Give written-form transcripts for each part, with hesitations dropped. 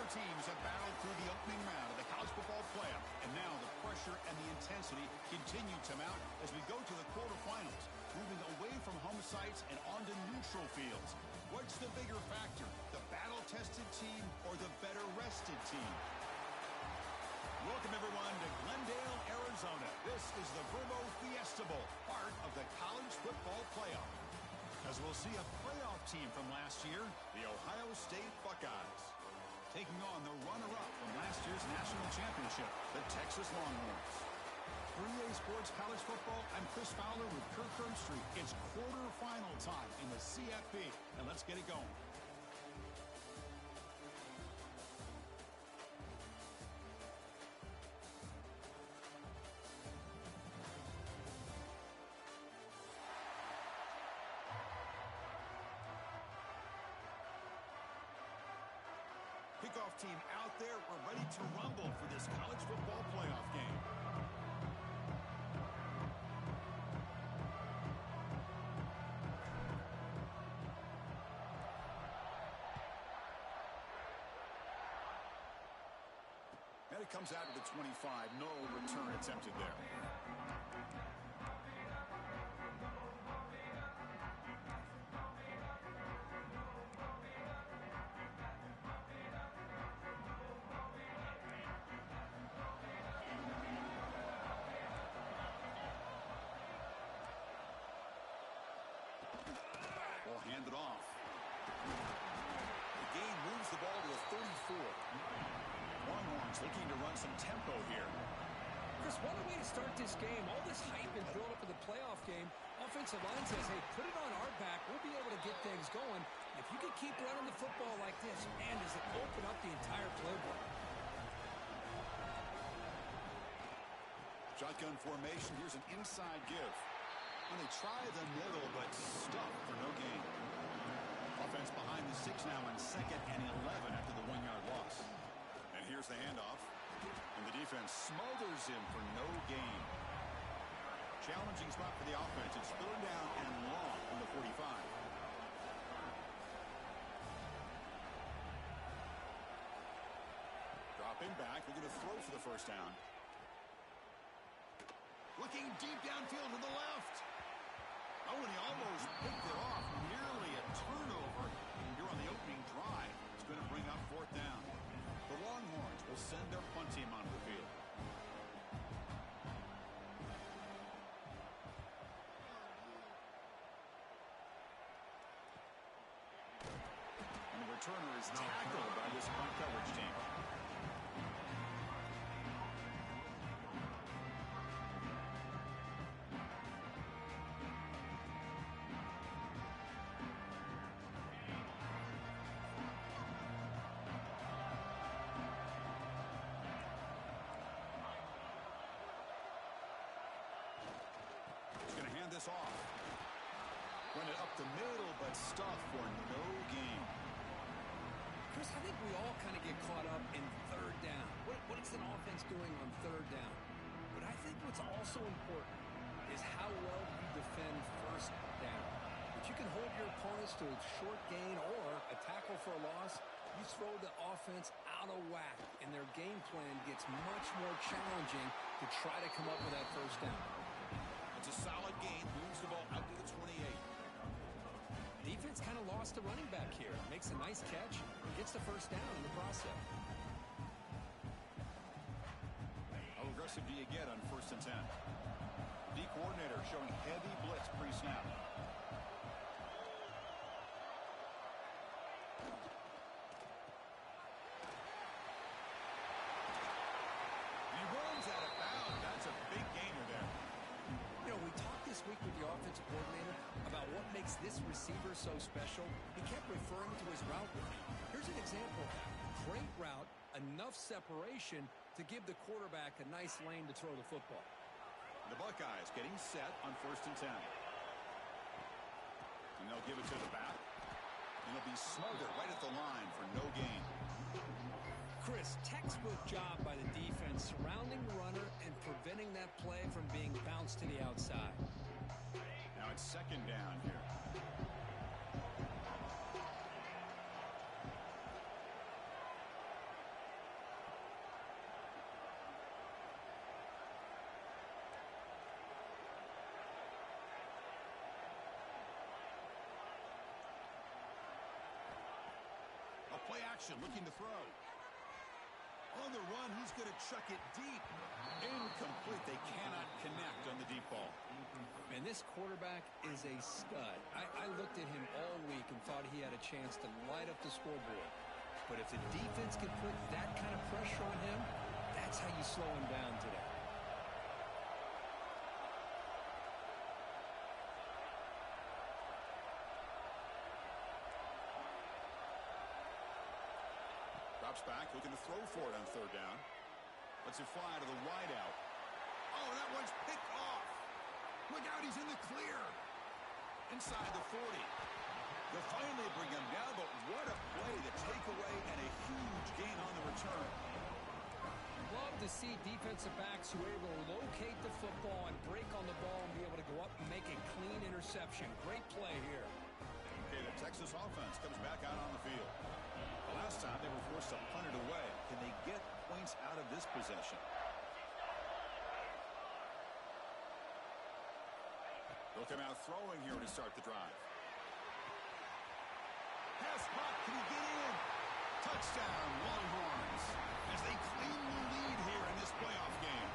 Four teams have battled through the opening round of the college football playoff, and now the pressure and the intensity continue to mount as we go to the quarterfinals, moving away from home sites and onto neutral fields. What's the bigger factor, the battle-tested team or the better-rested team? Welcome, everyone, to Glendale, Arizona. This is the Vrbo Fiesta Bowl, part of the college football playoff. As we'll see a playoff team from last year, the Ohio State Buckeyes, taking on the runner-up from last year's national championship, the Texas Longhorns. For EA Sports College Football, I'm Chris Fowler with Kirk Herbstreit. It's quarterfinal time in the CFP, and let's get it going. Kickoff team out there. We're ready to rumble for this college football playoff game. And it comes out to the 25. No return attempted there. Hand it off. The game moves the ball to the 34. Longhorns looking to run some tempo here. Chris, what a way to start this game. All this hype and build up for the playoff game. Offensive line says, hey, put it on our back. We'll be able to get things going. If you can keep running the football like this, man, does it open up the entire playbook. Shotgun formation. Here's an inside give. And they try the middle, but stuffed for no gain. Offense behind the 6 now on 2nd and 11 after the 1-yard loss. And here's the handoff. And the defense smothers him for no gain. Challenging spot for the offense. It's 3rd down and long from the 45. Dropping back. They're going to throw for the first down. Looking deep downfield to the left. Oh, and he almost picked it off. Nearly a turnover here on the opening drive. It's going to bring up 4th down. The Longhorns will send their punt team onto the field. And the returner is tackled by this punt coverage team. This off. Run it up the middle, but stuffed for no gain. Chris, I think we all kind of get caught up in 3rd down. What is an offense doing on 3rd down? But I think what's also important is how well you defend 1st down. If you can hold your opponents to a short gain or a tackle for a loss, you throw the offense out of whack, and their game plan gets much more challenging to try to come up with that 1st down. It's a solid gain, moves the ball out to the 28. Defense kind of lost the running back here. Makes a nice catch, gets the 1st down in the process. How aggressive do you get on 1st and 10? The coordinator showing heavy blitz pre-snap. He runs out of bounds. That's a big gainer there. You know, we talked this week with the offensive coordinator about what makes this receiver so special. He kept referring to his route running. Here's an example of that. Great route, enough separation to give the quarterback a nice lane to throw the football. The Buckeyes getting set on 1st and 10. And they'll give it to the back. And he'll be smothered right at the line for no gain. Chris, textbook job by the defense surrounding the runner and preventing that play from being bounced to the outside. Now it's 2nd down here. action, looking to throw. On the run, he's going to chuck it deep. Incomplete. They cannot connect on the deep ball. And this quarterback is a stud. I looked at him all week and thought he had a chance to light up the scoreboard. But if the defense can put that kind of pressure on him, that's how you slow him down today. Drops back, looking to throw for it on third down. Lets it fly to the wide out. Oh, that one's picked off. Look out, he's in the clear. Inside the 40. They'll finally bring him down, but what a play, the takeaway, and a huge gain on the return. Love to see defensive backs who are able to locate the football and break on the ball and be able to go up and make a clean interception. Great play here. Okay, the Texas offense comes back out on the field. The last time they were forced to punt it away. Can they get points out of this possession? They'll come out throwing here to start the drive. Pass caught. Can he get in? Touchdown, Longhorns, as they claim the lead here in this playoff game.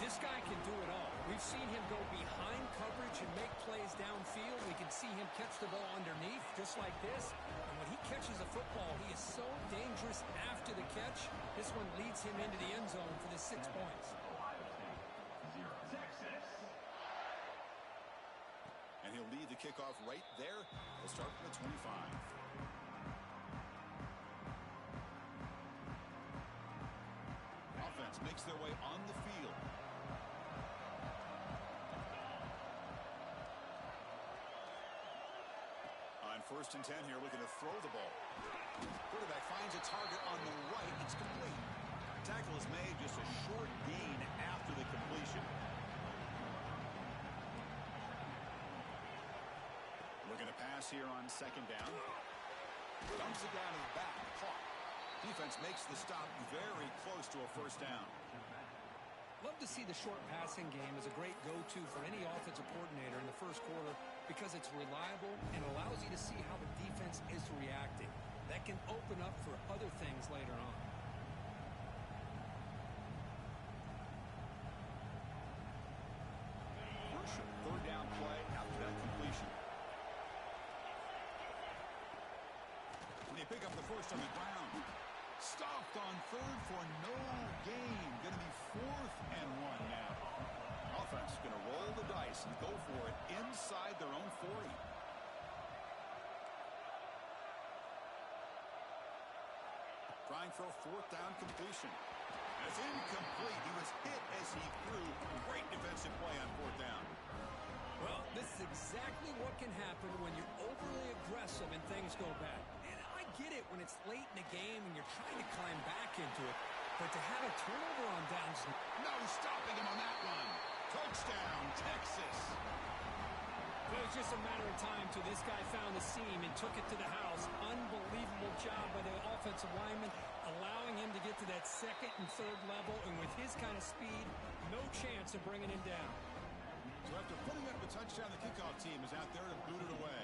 This guy can do it all. We've seen him go behind coverage and make plays downfield. We can see him catch the ball underneath just like this. And when he catches a football, he is so dangerous after the catch. This one leads him into the end zone for the 6 points. And he'll lead the kickoff right there. We'll start from the 25. Offense makes their way on the field. On 1st and 10 here, looking to throw the ball. Quarterback finds a target on the right. It's complete. Tackle is made, just a short gain after the completion. Looking to pass here on 2nd down. Dumps it down to the back. Caught. Defense makes the stop very close to a 1st down. Love to see the short passing game as a great go-to for any offensive coordinator in the first quarter because it's reliable and allows you to see how the defense is reacting. That can open up for other things later on. Crucial 3rd down play after that completion. And they pick up the first on the ground. Stopped on 3rd for no gain. Going to be 4th and 1 now. Offense going to roll the dice and go for it inside their own 40. Trying for a 4th down completion. That's incomplete. He was hit as he threw. Great defensive play on 4th down. Well, this is exactly what can happen when you're overly aggressive and things go bad. And I get it when it's late in the game and you're trying to climb back into it. But to have a turnover on downs... No stopping him on that one. Touchdown, Texas. It was just a matter of time till this guy found the seam and took it to the house. Unbelievable job by the offensive lineman, allowing him to get to that 2nd and 3rd level. And with his kind of speed, no chance of bringing him down. So after putting up the touchdown, the kickoff team is out there to boot it away.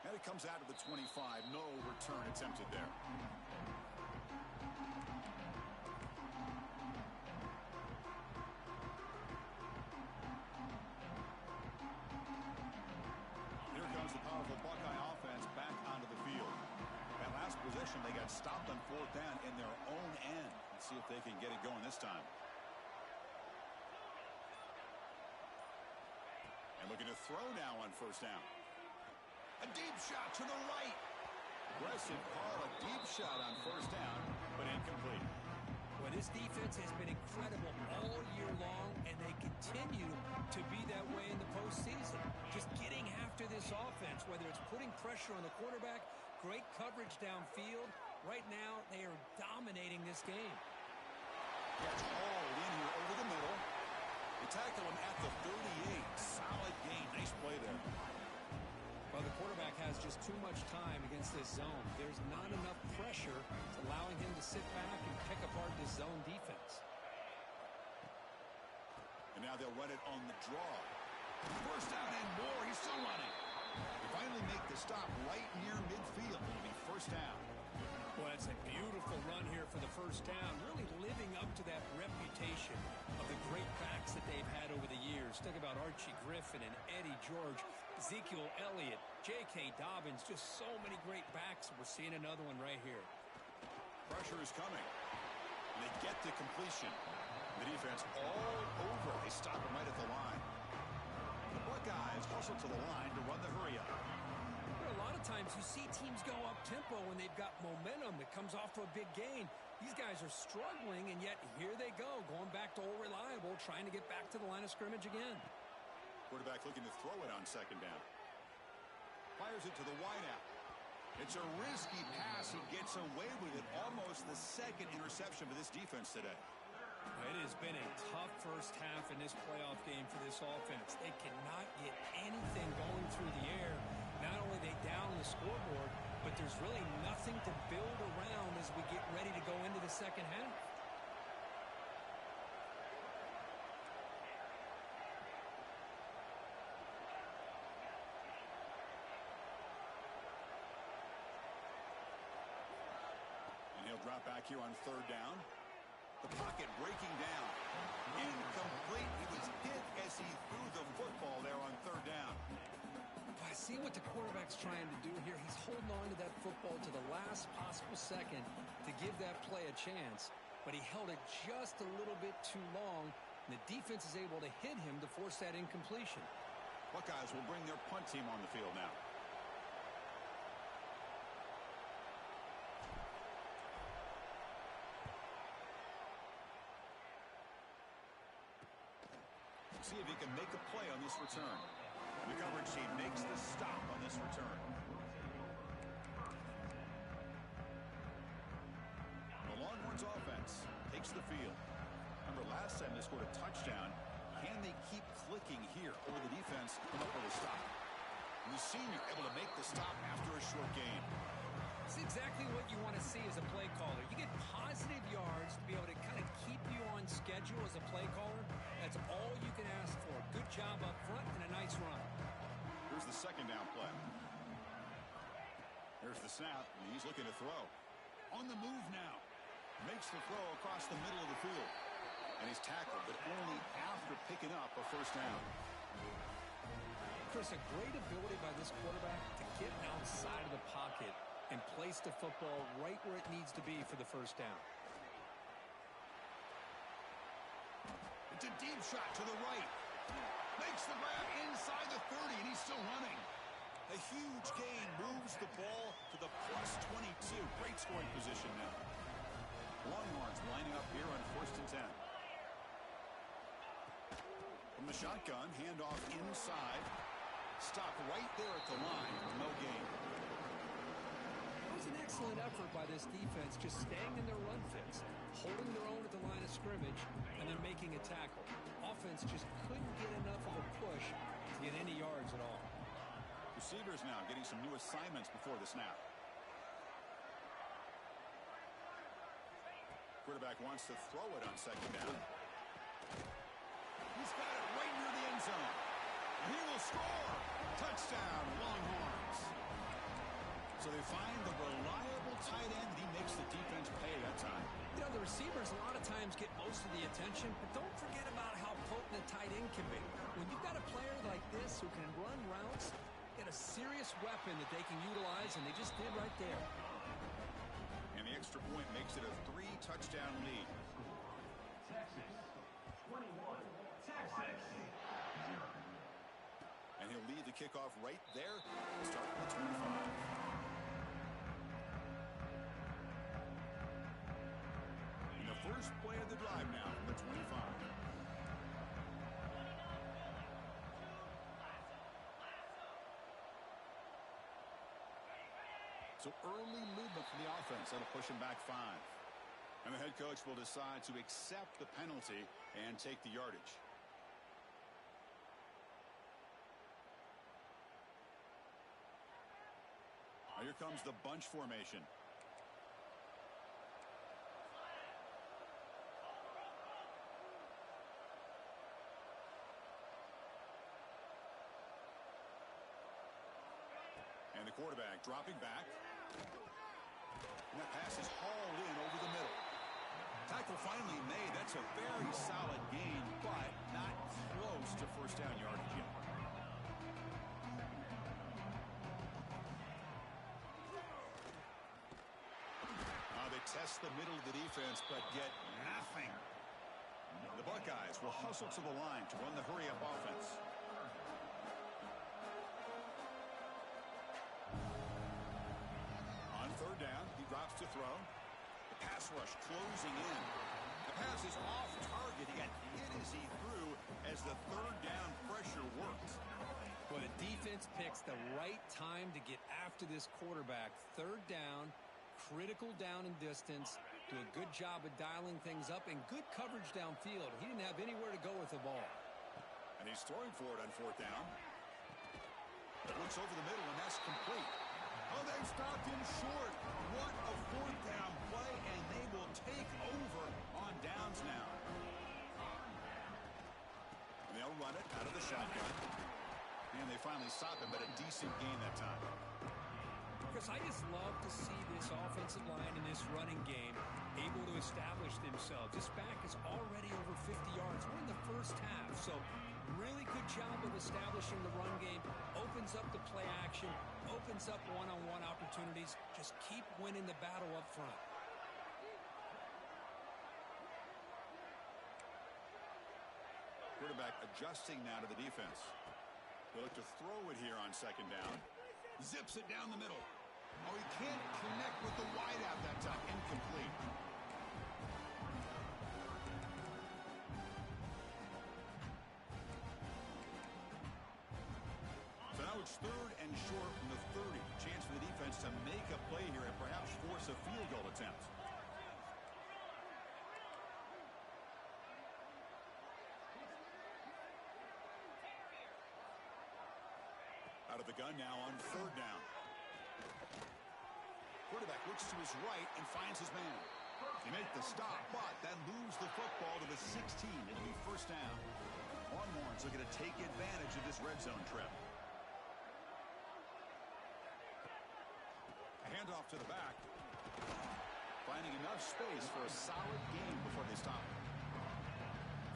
And it comes out of the 25. No return attempted there. Here comes the powerful Buckeye offense back onto the field. That last possession, they got stopped on 4th down in their own end. Let's see if they can get it going this time. And looking to throw now on 1st down. A deep shot to the right. Aggressive call, a deep shot on 1st down, but incomplete. Well, this defense has been incredible all year long, and they continue to be that way in the postseason. Just getting after this offense, whether it's putting pressure on the quarterback, great coverage downfield. Right now, they are dominating this game. Gets hauled in here over the middle. They tackle him at the 38. Solid gain. Nice play there. Well, the quarterback has just too much time against this zone. There's not enough pressure allowing him to sit back and pick apart this zone defense. And now they'll run it on the draw. 1st down and more. He's still running. finally make the stop right near midfield. It'll be first down. Well, it's a beautiful run here for the first down, really living up to that reputation of the great backs that they've had over the years. Think about Archie Griffin and Eddie George, Ezekiel Elliott, J.K. Dobbins, just so many great backs. We're seeing another one right here. Pressure is coming. And they get the completion. The defense all over. They stop him right at the line. The Buckeyes hustle to the line to run the hurry-up. A lot of times you see teams go up-tempo when they've got momentum that comes off to a big gain. These guys are struggling, and yet here they go, going back to old reliable, trying to get back to the line of scrimmage again. Quarterback looking to throw it on second down. Fires it to the wideout. It's a risky pass. He gets away with it. Almost the second interception for this defense today. It has been a tough first half in this playoff game for this offense. They cannot get anything going through the air. Not only are they down the scoreboard, but there's really nothing to build around as we get ready to go into the second half. And he'll drop back here on third down. The pocket breaking down. Incomplete. He was hit as he threw the football there on third down. I see what the quarterback's trying to do here. He's holding on to that football to the last possible second to give that play a chance. But he held it just a little bit too long, and the defense is able to hit him to force that incompletion. Buckeyes will bring their punt team on the field now. See if he can make a play on this return. And the coverage team makes the stop on this return. The Longhorns offense takes the field. Remember, last time they scored a touchdown. Can they keep clicking here? Or the defense come up with a stop? And the senior able to make the stop after a short gain. It's exactly what you want to see as a play caller. You get positive yards to be able to kind of keep you on schedule as a play caller. That's all you can ask for. Good job up front and a nice run. Here's the second down play. There's the snap, and he's looking to throw. On the move now. Makes the throw across the middle of the field. And he's tackled, but only after picking up a first down. Chris, a great ability by this quarterback to get outside of the pocket and place the football right where it needs to be for the first down. It's a deep shot to the right. Makes the grab inside the 30, and he's still running. A huge gain moves the ball to the +22. Great scoring position now. Longhorns lining up here on 1st and 10. From the shotgun, handoff inside. Stop right there at the line. No gain. It was an excellent effort by this defense, just staying in their run fits, holding their own at the line of scrimmage, and then making a tackle. Offense just couldn't get enough of a push to get any yards at all. Receivers now getting some new assignments before the snap. Quarterback wants to throw it on second down. He's got it right near the end zone. He will score. Touchdown, Longhorns. So they find the reliable tight end, and he makes the defense pay that time. You know, the receivers a lot of times get most of the attention, but don't forget about how potent a tight end can be. When you've got a player like this who can run routes, get a serious weapon that they can utilize, and they just did right there. And the extra point makes it a 3-touchdown lead. Texas, 21, Texas. And he'll lead the kickoff right there. Start at the 25. And the first play of the drive now from the 25. So early movement from the offense. That'll push him back 5. And the head coach will decide to accept the penalty and take the yardage. Now here comes the bunch formation. The quarterback dropping back. And that pass is hauled in over the middle. Tackle finally made. That's a very solid gain, but not close to first down yardage yet. They test the middle of the defense, but get nothing. The Buckeyes will hustle to the line to run the hurry-up offense. On third down, he drops to throw. The pass rush closing in. The pass is off target. He got hit as he threw as the third down pressure worked. Well, the defense picks the right time to get after this quarterback. Third down, critical down and distance. Do a good job of dialing things up and good coverage downfield. He didn't have anywhere to go with the ball. And he's throwing for it on fourth down. Looks over the middle, and that's complete. Oh, they stopped him short. What a fourth down play, and they will take over on downs now. And they'll run it out of the shotgun. And they finally stop him, but a decent gain that time. Chris, I just love to see this offensive line in this running game able to establish themselves. This back is already over 50 yards. We're in the first half, so really good job of establishing the run game. Opens up the play action, opens up one-on-one opportunities. Just keep winning the battle up front. Quarterback adjusting now to the defense. They look to throw it here on second down. Zips it down the middle. Oh, he can't connect with the wideout that time. Incomplete. So now it's third and short from the 30. Chance for the defense to make a play here and perhaps force a field goal attempt. Out of the gun now on third down. Quarterback looks to his right and finds his man. They make the stop, but then lose the football to the 16. It'll be first down. Longhorns looking to take advantage of this red zone trip. Handoff to the back. Finding enough space for a solid gain before they stop.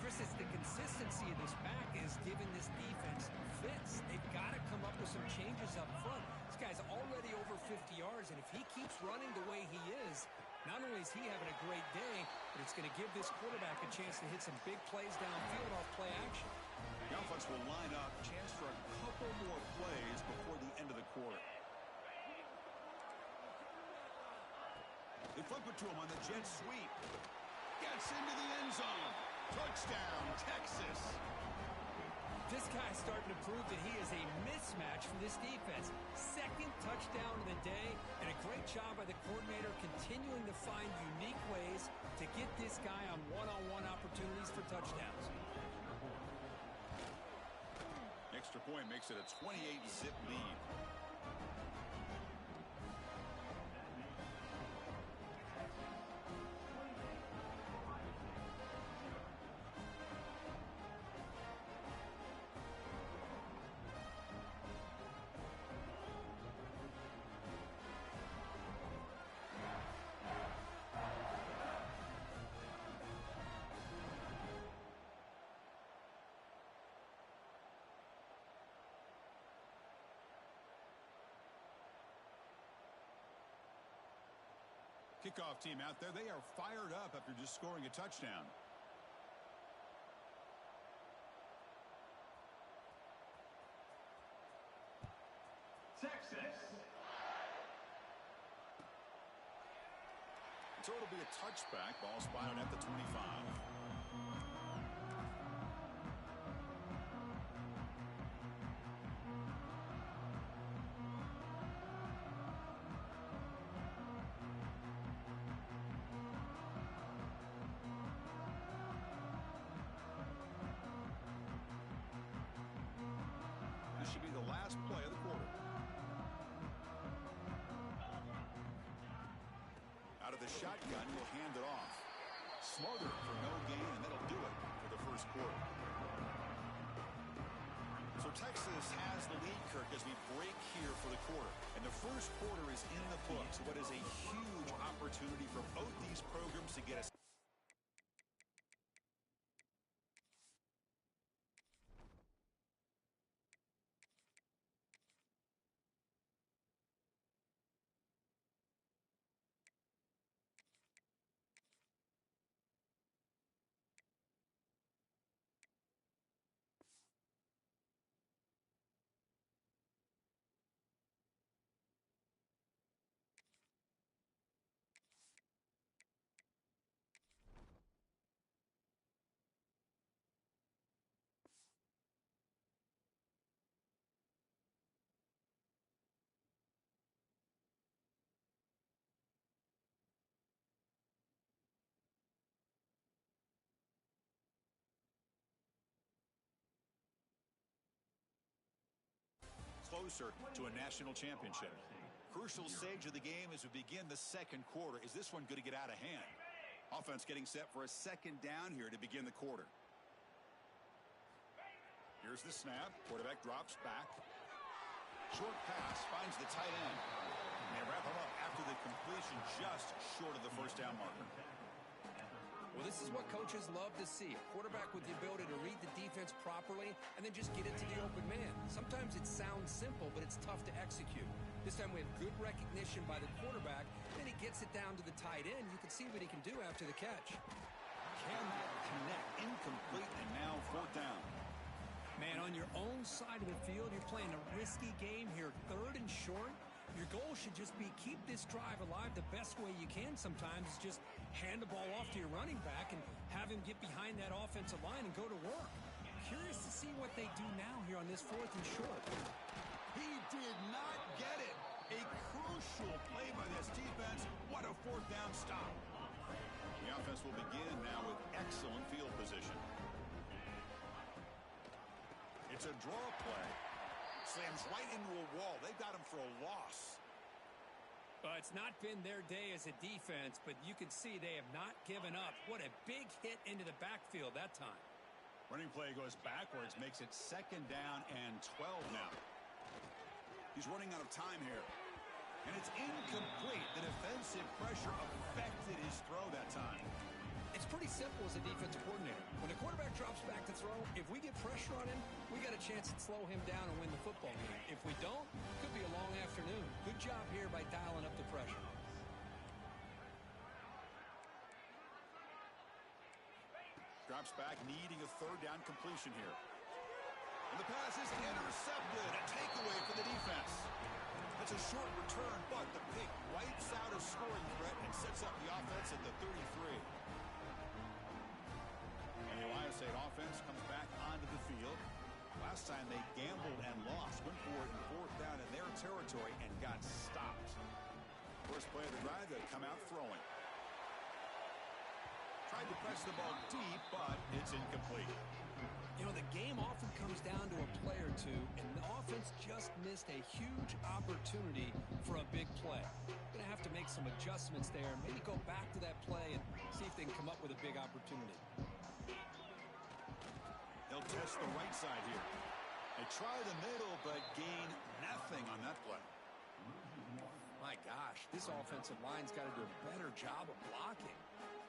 Chris, it's the consistency of this back is giving this defense fits. They've got to come up with some changes up front. This guy's already over 50 yards, and if he keeps running the way he is, not only is he having a great day, but it's going to give this quarterback a chance to hit some big plays downfield off play action. The offense will line up. Chance for a couple more plays before the end of the quarter. They flip it to him on the jet sweep. Gets into the end zone. Touchdown, Texas. This guy's starting to prove that he is a mismatch for this defense. Second touchdown of the day, and a great job by the coordinator continuing to find unique ways to get this guy on one-on-one opportunities for touchdowns. Extra point makes it a 28-zip lead. Kickoff team out there. They are fired up after just scoring a touchdown. Texas. So it'll be a touchback. Ball spotted at the 25. This should be the last play of the quarter. Out of the shotgun, will hand it off. Smothered for no gain, and that'll do it for the first quarter. So So Texas has the lead, Kirk, as we break here for the quarter. And the first quarter is in the books. What is a huge opportunity for both these programs to get us. Closer to a national championship. Crucial stage of the game as we begin the second quarter. Is this one going to get out of hand? Offense getting set for a second down here to begin the quarter. Here's the snap. Quarterback drops back. Short pass finds the tight end. And they wrap him up after the completion just short of the first down marker. Well, this is what coaches love to see. A quarterback with the ability to read the defense properly and then just get it to the open man. Sometimes it sounds simple, but it's tough to execute. This time we have good recognition by the quarterback. Then he gets it down to the tight end. You can see what he can do after the catch. Can that connect? Incomplete, and now fourth down. Man, on your own side of the field, you're playing a risky game here. Third and short. Your goal should just be keep this drive alive the best way you can sometimes is just hand the ball off to your running back and have him get behind that offensive line and go to work. Curious to see what they do now here on this fourth and short. He did not get it. A crucial play by this defense. What a fourth down stop. The offense will begin now with excellent field position. It's a draw play. Slams right into a wall. They've got him for a loss. It's not been their day as a defense, but you can see they have not given up. What a big hit into the backfield that time. Running play goes backwards, makes it second down and 12 now. He's running out of time here. And it's incomplete. The defensive pressure affected his throw that time. It's pretty simple as a defensive coordinator. When the quarterback drops back to throw, if we get pressure on him, we got a chance to slow him down and win the football game. If we don't, could be a long afternoon. Good job here by dialing up the pressure. Drops back, needing a third down completion here. And the pass is intercepted. A takeaway for the defense. That's a short return, but the pick wipes out a scoring threat and sets up the offense at the 33. And the Ohio State offense comes back onto the field. Last time they gambled and lost. Went for it in fourth down in their territory and got stopped. First play of the drive, they come out throwing. Tried to press the ball deep, but it's incomplete. You know, the game often comes down to a play or two, and the offense just missed a huge opportunity for a big play. Going to have to make some adjustments there, maybe go back to that play and see if they can come up with a big opportunity. They'll test the right side here. They try the middle, but gain nothing on that play. My gosh, this offensive line's got to do a better job of blocking.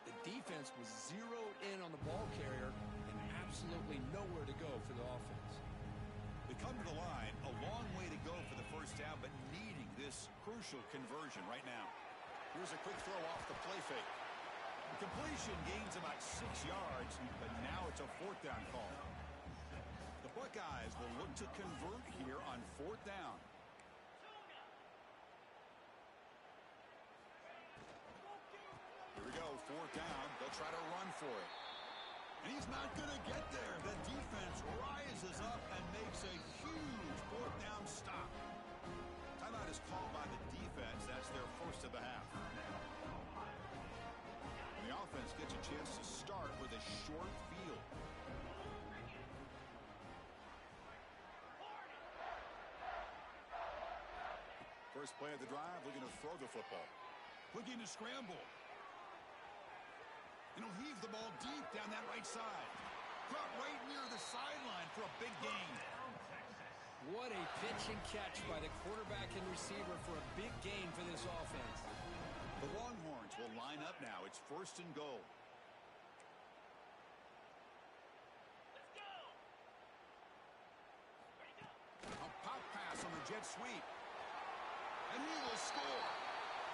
The defense was zeroed in on the ball carrier and absolutely nowhere to go for the offense. They come to the line, a long way to go for the first down, but needing this crucial conversion right now. Here's a quick throw off the play fake. The completion gains about 6 yards, but now it's a fourth down call. The Buckeyes will look to convert here on fourth down. Here we go, fourth down. They'll try to run for it. And he's not going to get there. The defense rises up and makes a huge fourth down stop. Timeout is called by the defense. That's their first of the half. And the offense gets a chance to start with a short field. First play of the drive, looking to throw the football. Looking to scramble. And he'll heave the ball deep down that right side. Brought right near the sideline for a big gain. What a pitch and catch by the quarterback and receiver for a big gain for this offense. The Longhorns will line up now. It's 1st and goal. A pop pass on the jet sweep. And he will score.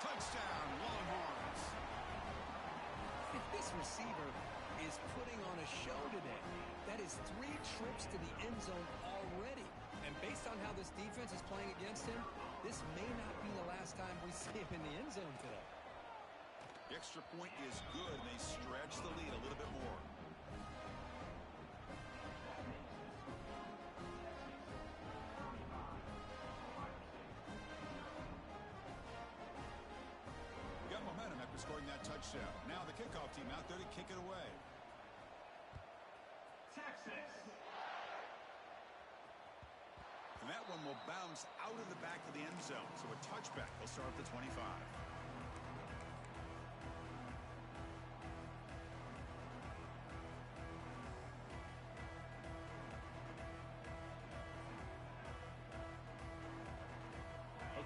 Touchdown, Longhorns. This receiver is putting on a show today. That is 3 trips to the end zone already. And based on how this defense is playing against him, this may not be the last time we see him in the end zone today. The extra point is good, and they stretch the lead a little bit more. Got momentum after scoring that touchdown. Now the kickoff team out there to kick it away. Texas. And that one will bounce out of the back of the end zone. So a touchback will start at the 25.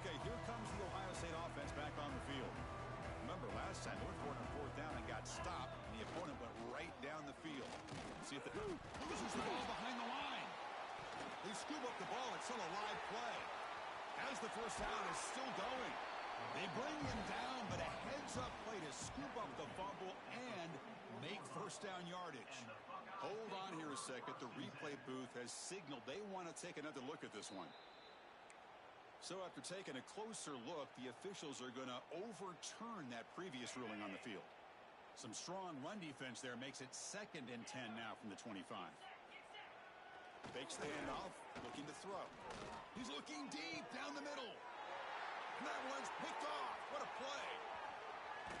Okay, here comes the Ohio State offense back on the field. Remember, last time they went for it on 4th down and got stopped, and the opponent went right down the field. See if the loses the ball behind the line. They scoop up the ball. It's still a live play. As the 1st down is still going. They bring him down, but a heads-up play to scoop up the fumble and make 1st down yardage. Hold on here a second. The replay booth has signaled they want to take another look at this one. So after taking a closer look, the officials are going to overturn that previous ruling on the field. Some strong run defense there makes it 2nd and 10 now from the 25. Fakes the handoff, looking to throw. He's looking deep down the middle. And that one's picked off. What a play.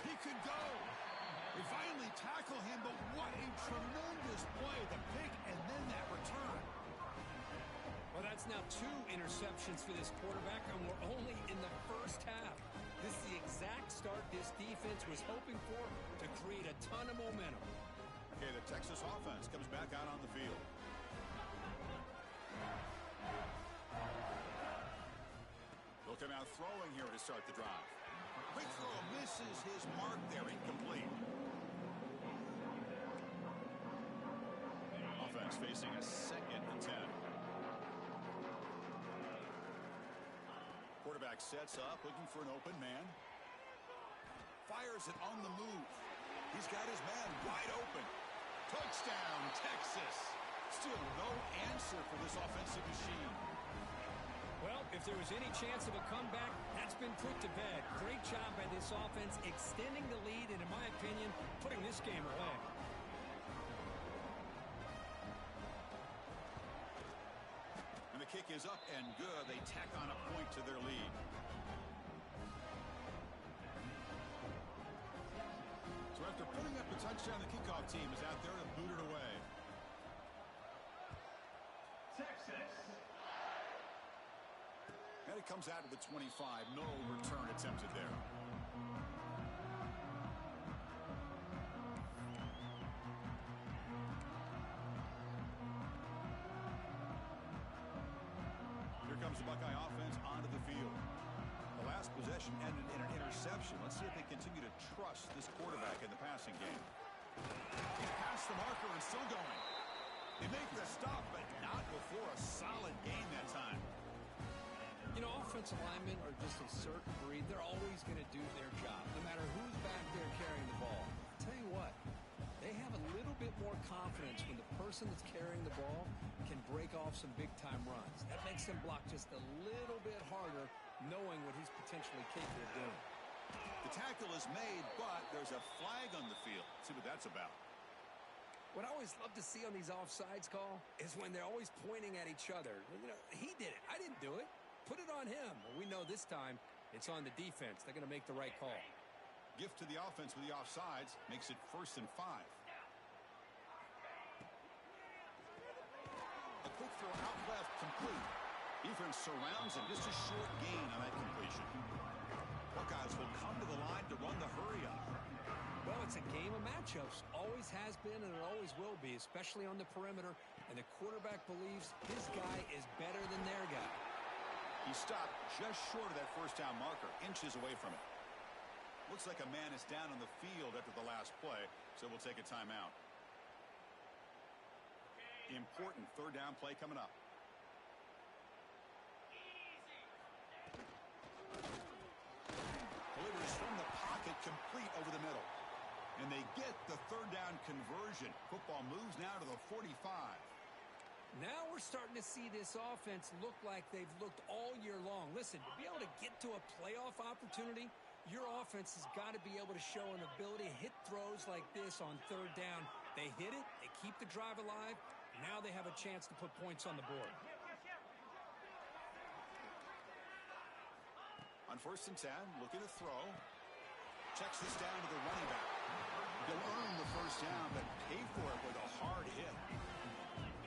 He could go. They finally tackle him, but what a tremendous play. The pick and then that return. Well, that's now 2 interceptions for this quarterback, and we're only in the 1st half. This is the exact start this defense was hoping for to create a ton of momentum. Okay, the Texas offense comes back out on the field. They'll come out throwing here to start the drive. Quick throw misses his mark there, incomplete. Offense facing a 2nd and 10. Quarterback sets up, looking for an open man. Fires it on the move. He's got his man wide open. Touchdown, Texas. Still no answer for this offensive machine. Well, if there was any chance of a comeback, that's been put to bed. Great job by this offense extending the lead and, in my opinion, putting this game away. And the kick is up and good. They tack on a point to their lead. So after putting up the touchdown, the kickoff team is out there to boot it away. Texas. And it comes out to the 25. No return attempted there. Here comes the Buckeye offense onto the field. The last possession ended in an interception. Let's see if they continue to trust this quarterback in the passing game. He passed the marker and still going. They make the stop, but not before a solid gain that time. You know, offensive linemen are just a certain breed. They're always going to do their job, no matter who's back there carrying the ball. I'll tell you what, they have a little bit more confidence when the person that's carrying the ball can break off some big-time runs. That makes them block just a little bit harder, knowing what he's potentially capable of doing. The tackle is made, but there's a flag on the field. Let's see what that's about. What I always love to see on these offsides call is when they're always pointing at each other. You know, he did it. I didn't do it. Put it on him. Well, we know this time it's on the defense. They're going to make the right call. Gift to the offense with the offsides makes it 1st and 5. A quick throw out left, complete. Defense surrounds him. Just a short gain on that completion. Buckeyes will come to the line to run the hurry up. Well, it's a game of matchups. Always has been and it always will be, especially on the perimeter. and the quarterback believes his guy is better than their guy. He stopped just short of that first down marker, inches away from it. Looks like a man is down on the field after the last play, so we'll take a timeout. Important third down play coming up. Delivers from the pocket, complete over the middle. And they get the third down conversion. Football moves now to the 45. Now we're starting to see this offense look like they've looked all year long. Listen, to be able to get to a playoff opportunity, your offense has got to be able to show an ability to hit throws like this on third down. They hit it, they keep the drive alive. Now they have a chance to put points on the board. On 1st and 10, looking to throw. Checks this down to the running back. He'll earn the first down, but pay for it with a hard hit.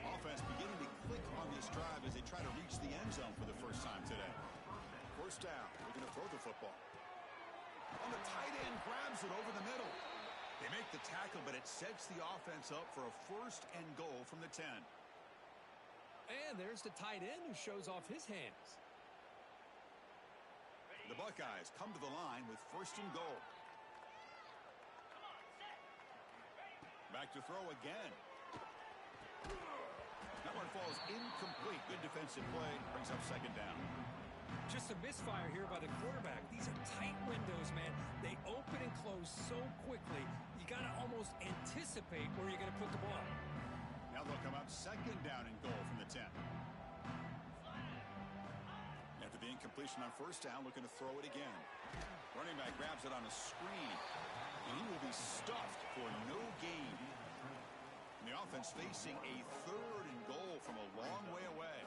Offense beginning to click on this drive as they try to reach the end zone for the first time today. First down, looking to throw the football. On the tight end, grabs it over the middle. They make the tackle, but it sets the offense up for a first and goal from the 10. And there's the tight end who shows off his hands. The Buckeyes come to the line with first and goal. Back to throw again. That one falls incomplete. Good defensive play. Brings up second down. Just a misfire here by the quarterback. These are tight windows, man. They open and close so quickly. You got to almost anticipate where you're going to put the ball. Now they'll come up second down and goal from the 10. After the incompletion on first down, looking to throw it again. Running back grabs it on a screen, and he will be stuffed for no gain. And the offense facing a third and goal from a long way away.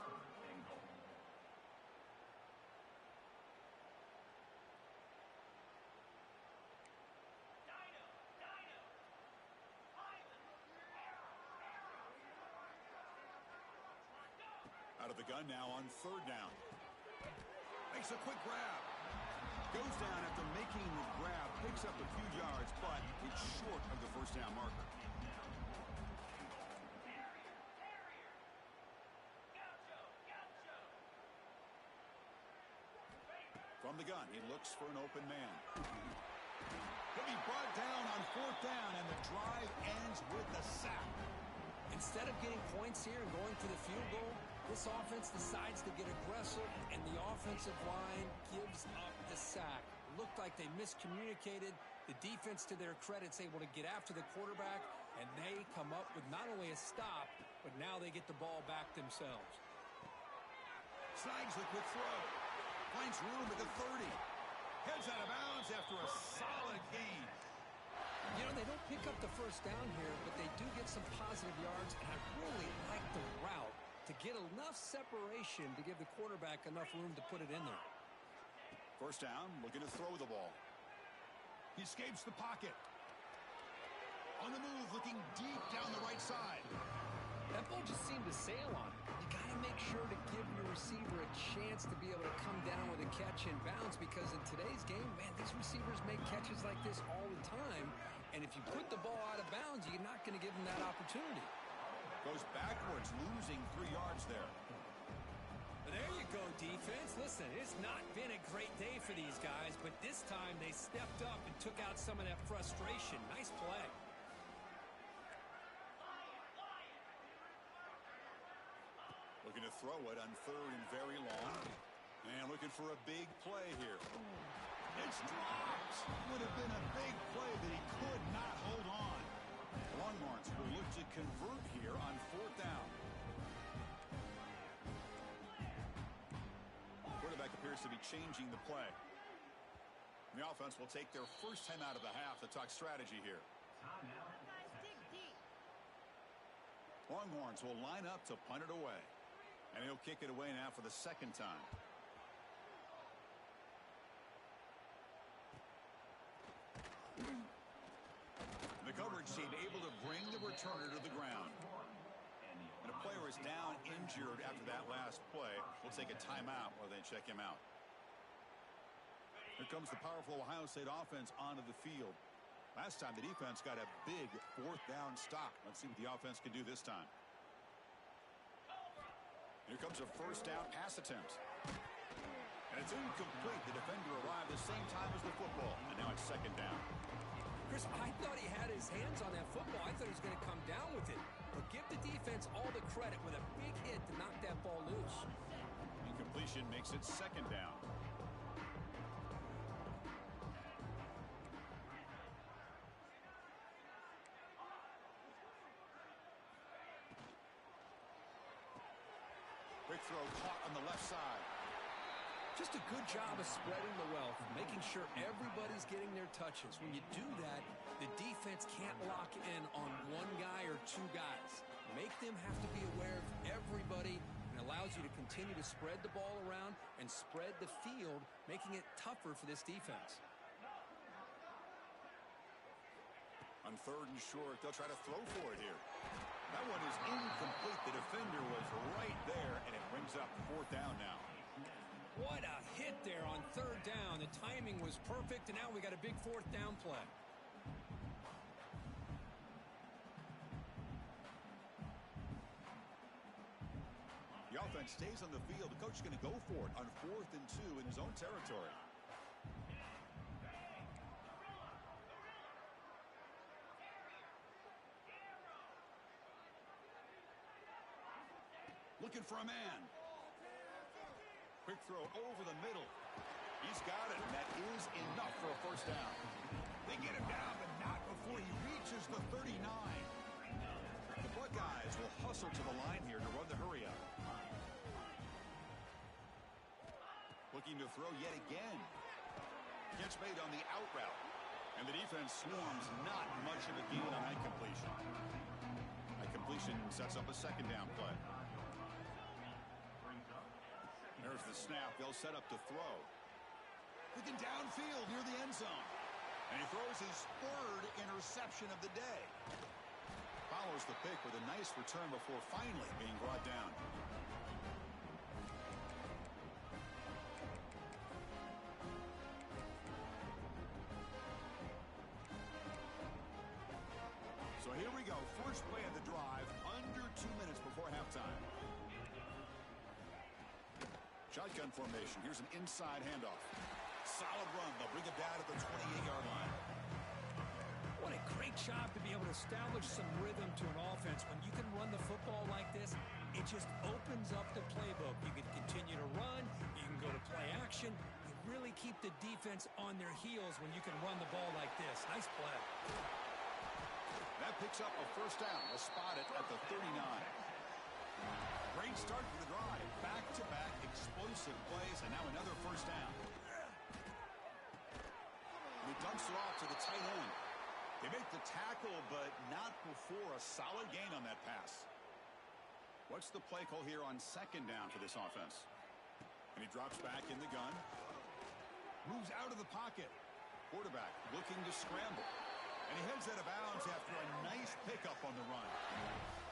Out of the gun now on third down. Makes a quick grab. Goes down after making the grab. Picks up a few yards, but it's short of the first down marker. From the gun, he looks for an open man. He'll be brought down on fourth down, and the drive ends with a sack. Instead of getting points here and going for the field goal, this offense decides to get aggressive, and the offensive line gives up the sack. Looked like they miscommunicated. The defense, to their credit, is able to get after the quarterback, and they come up with not only a stop, but now they get the ball back themselves. Snags the quick throw. Finds room at the 30. Heads out of bounds after a solid gain. You know, they don't pick up the first down here, but they do get some positive yards, and I really like the route to get enough separation to give the quarterback enough room to put it in there. First down, looking to throw the ball. He escapes the pocket. On the move, looking deep down the right side. That ball just seemed to sail on it. You got to make sure to give your receiver a chance to be able to come down with a catch in bounds, because in today's game, man, these receivers make catches like this all the time. And if you put the ball out of bounds, you're not going to give them that opportunity. Goes backwards, losing 3 yards there. There you go, defense. Listen, it's not been a great day for these guys, but this time they stepped up and took out some of that frustration. Nice play. Looking to throw it on third and very long. And looking for a big play here. It's dropped. Would have been a big play, but he could not hold on. Longhorns will look to convert here on fourth down. Quarterback appears to be changing the play. The offense will take their first time out of the half to talk strategy here. Longhorns will line up to punt it away. And he'll kick it away now for the second time. The coverage team able to bring the returner to the ground. And a player is down injured after that last play. We'll take a timeout while they check him out. Here comes the powerful Ohio State offense onto the field. Last time the defense got a big fourth down stop. Let's see what the offense can do this time. Here comes a first down pass attempt. And it's incomplete. The defender arrived the same time as the football. And now it's second down. Chris, I thought he had his hands on that football. I thought he was going to come down with it. But give the defense all the credit with a big hit to knock that ball loose. Incompletion makes it second down. Quick throw caught on the left side. Just a good job of spreading the wealth, making sure everybody's getting their touches. When you do that, the defense can't lock in on one guy or two guys. Make them have to be aware of everybody, and allows you to continue to spread the ball around and spread the field, making it tougher for this defense. On third and short, they'll try to throw for it here. That one is incomplete. The defender was right there, and it brings up fourth down now. What a hit there on third down. The timing was perfect, and now we got a big fourth down play. The offense stays on the field. The coach is going to go for it on 4th and 2 in his own territory. Looking for a man. Quick throw over the middle. He's got it, and that is enough for a first down. They get him down, but not before he reaches the 39. The Buckeyes will hustle to the line here to run the hurry up. Looking to throw yet again. Gets made on the out route. And the defense swarms not much of a gain on that completion. That completion sets up a second down play. There's the snap. They'll set up to throw. Looking downfield near the end zone. And he throws his third interception of the day. Follows the pick with a nice return before finally being brought down. So here we go. First play of the drive, under 2 minutes before halftime. Shotgun formation. Here's an inside handoff. Solid run. They'll bring it down at the 28-yard line. What a great job to be able to establish some rhythm to an offense. When you can run the football like this, it just opens up the playbook. You can continue to run. You can go to play action. You really keep the defense on their heels when you can run the ball like this. Nice play. That picks up a first down. They'll spot it at the 39. Great start for the drive. Back-to-back explosive plays, and now another first down. He dumps it off to the tight end. They make the tackle, but not before a solid gain on that pass. What's the play call here on second down for this offense? And he drops back in the gun. Moves out of the pocket. Quarterback looking to scramble. And he heads out of bounds after a nice pickup on the run.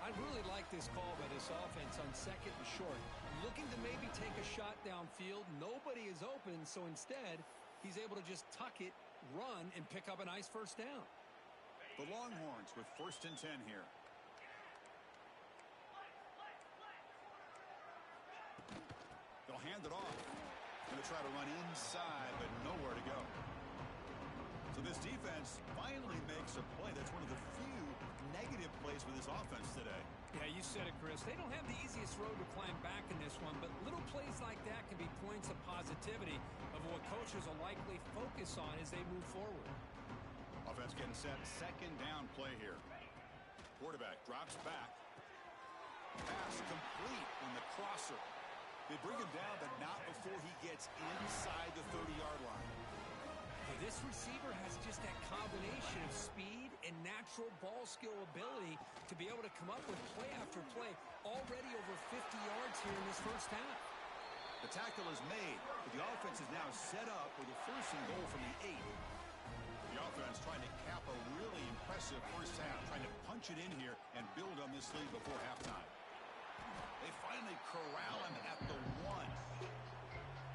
I really like this call by this offense on second and short. Looking to maybe take a shot downfield. Nobody is open, so instead, he's able to just tuck it, run, and pick up a nice first down. The Longhorns with 1st and 10 here. They'll hand it off. Going to try to run inside, but nowhere to go. So this defense finally makes a play. That's one of the few negative plays for this offense today. Yeah, you said it, Chris. They don't have the easiest road to climb back in this one, but little plays like that can be points of positivity of what coaches will likely focus on as they move forward. Offense getting set. Second down play here. Quarterback drops back. Pass complete on the crosser. They bring him down, but not before he gets inside the 30-yard line. This receiver has just that combination of speed and natural ball skill ability to be able to come up with play after play. Already over 50 yards here in this first half. The tackle is made, but the offense is now set up with a 1st and goal from the 8. The offense trying to cap a really impressive first half, trying to punch it in here and build on this lead before halftime. They finally corral him at the 1.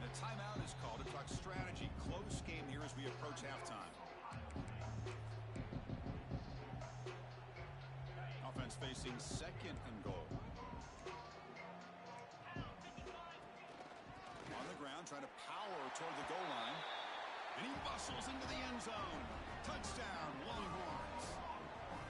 And a timeout is called to talk strategy. Close game here as we approach halftime. Offense facing 2nd and goal. toward the goal line. And he bustles into the end zone. Touchdown, Longhorns.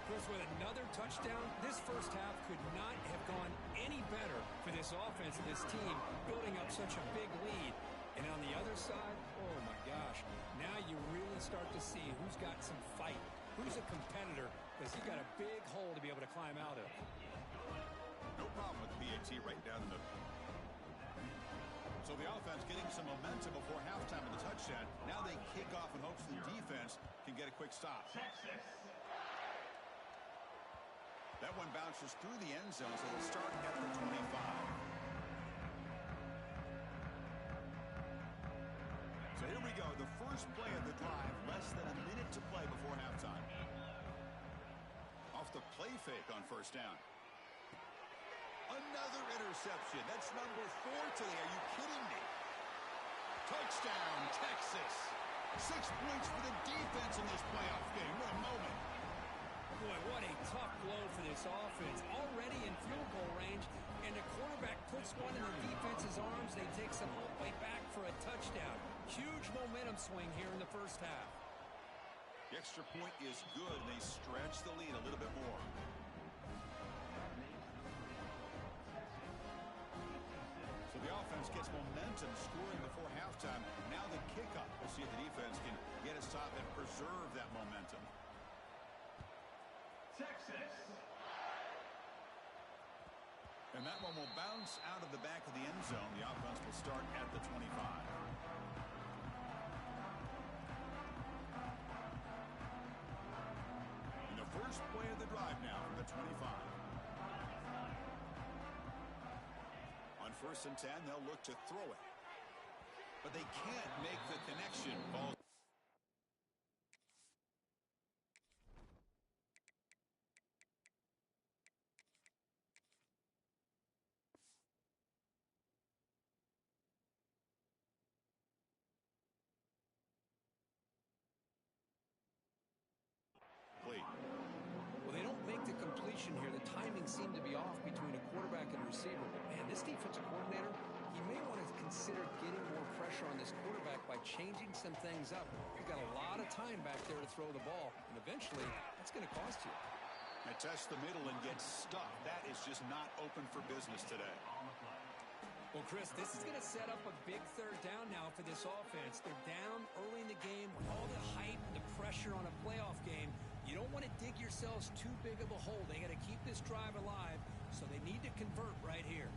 Chris, with another touchdown, this first half could not have gone any better for this offense and this team, building up such a big lead. And on the other side, oh my gosh, now you really start to see who's got some fight, who's a competitor, because you got a big hole to be able to climb out of. No problem with PAT right down the middle. So the offense getting some momentum before halftime with the touchdown. Now they kick off in hopes the defense can get a quick stop. Texas. That one bounces through the end zone, so they'll start at the 25. So here we go, the first play of the drive, less than a minute to play before halftime. Off the play fake on first down. Another interception. That's number 4 today. Are you kidding me? Touchdown, Texas. 6 points for the defense in this playoff game. What a moment. Boy, what a tough blow for this offense. Already in field goal range, and the quarterback puts one in the defense's arms. They take some all the way back for a touchdown. Huge momentum swing here in the first half. The extra point is good, and they stretch the lead a little bit more. So the offense gets momentum scoring before halftime. Now the kickoff. We'll see if the defense can get a stop and preserve that momentum. Texas. And that one will bounce out of the back of the end zone. The offense will start at the 25. And the first play of the drive now from the 25. On 1st and 10, they'll look to throw it. But they can't make the connection. Ball. Well, they don't make the completion here. The timing seemed to be off between a quarterback and receiver. But, man, this defensive coordinator, he may want to consider getting more pressure on this quarterback by changing some things up. You've got a lot of time back there to throw the ball, and eventually that's going to cost you. I test the middle and get stuck. That is just not open for business today. Well, Chris, this is going to set up a big third down now for this offense. They're down early in the game with all the hype and the pressure on a playoff game. You don't want to dig yourselves too big of a hole. They got to keep this drive alive, so they need to convert right here.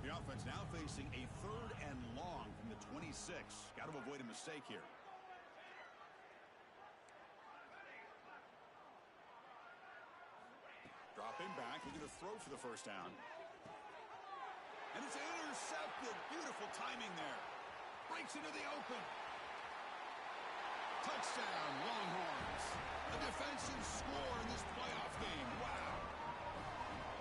The offense now facing a 3rd and long from the 26. Got to avoid a mistake here. Dropping back, looking to throw for the first down. And it's intercepted. Beautiful timing there. Breaks into the open. Touchdown, Longhorns. A defensive score in this playoff game. Wow.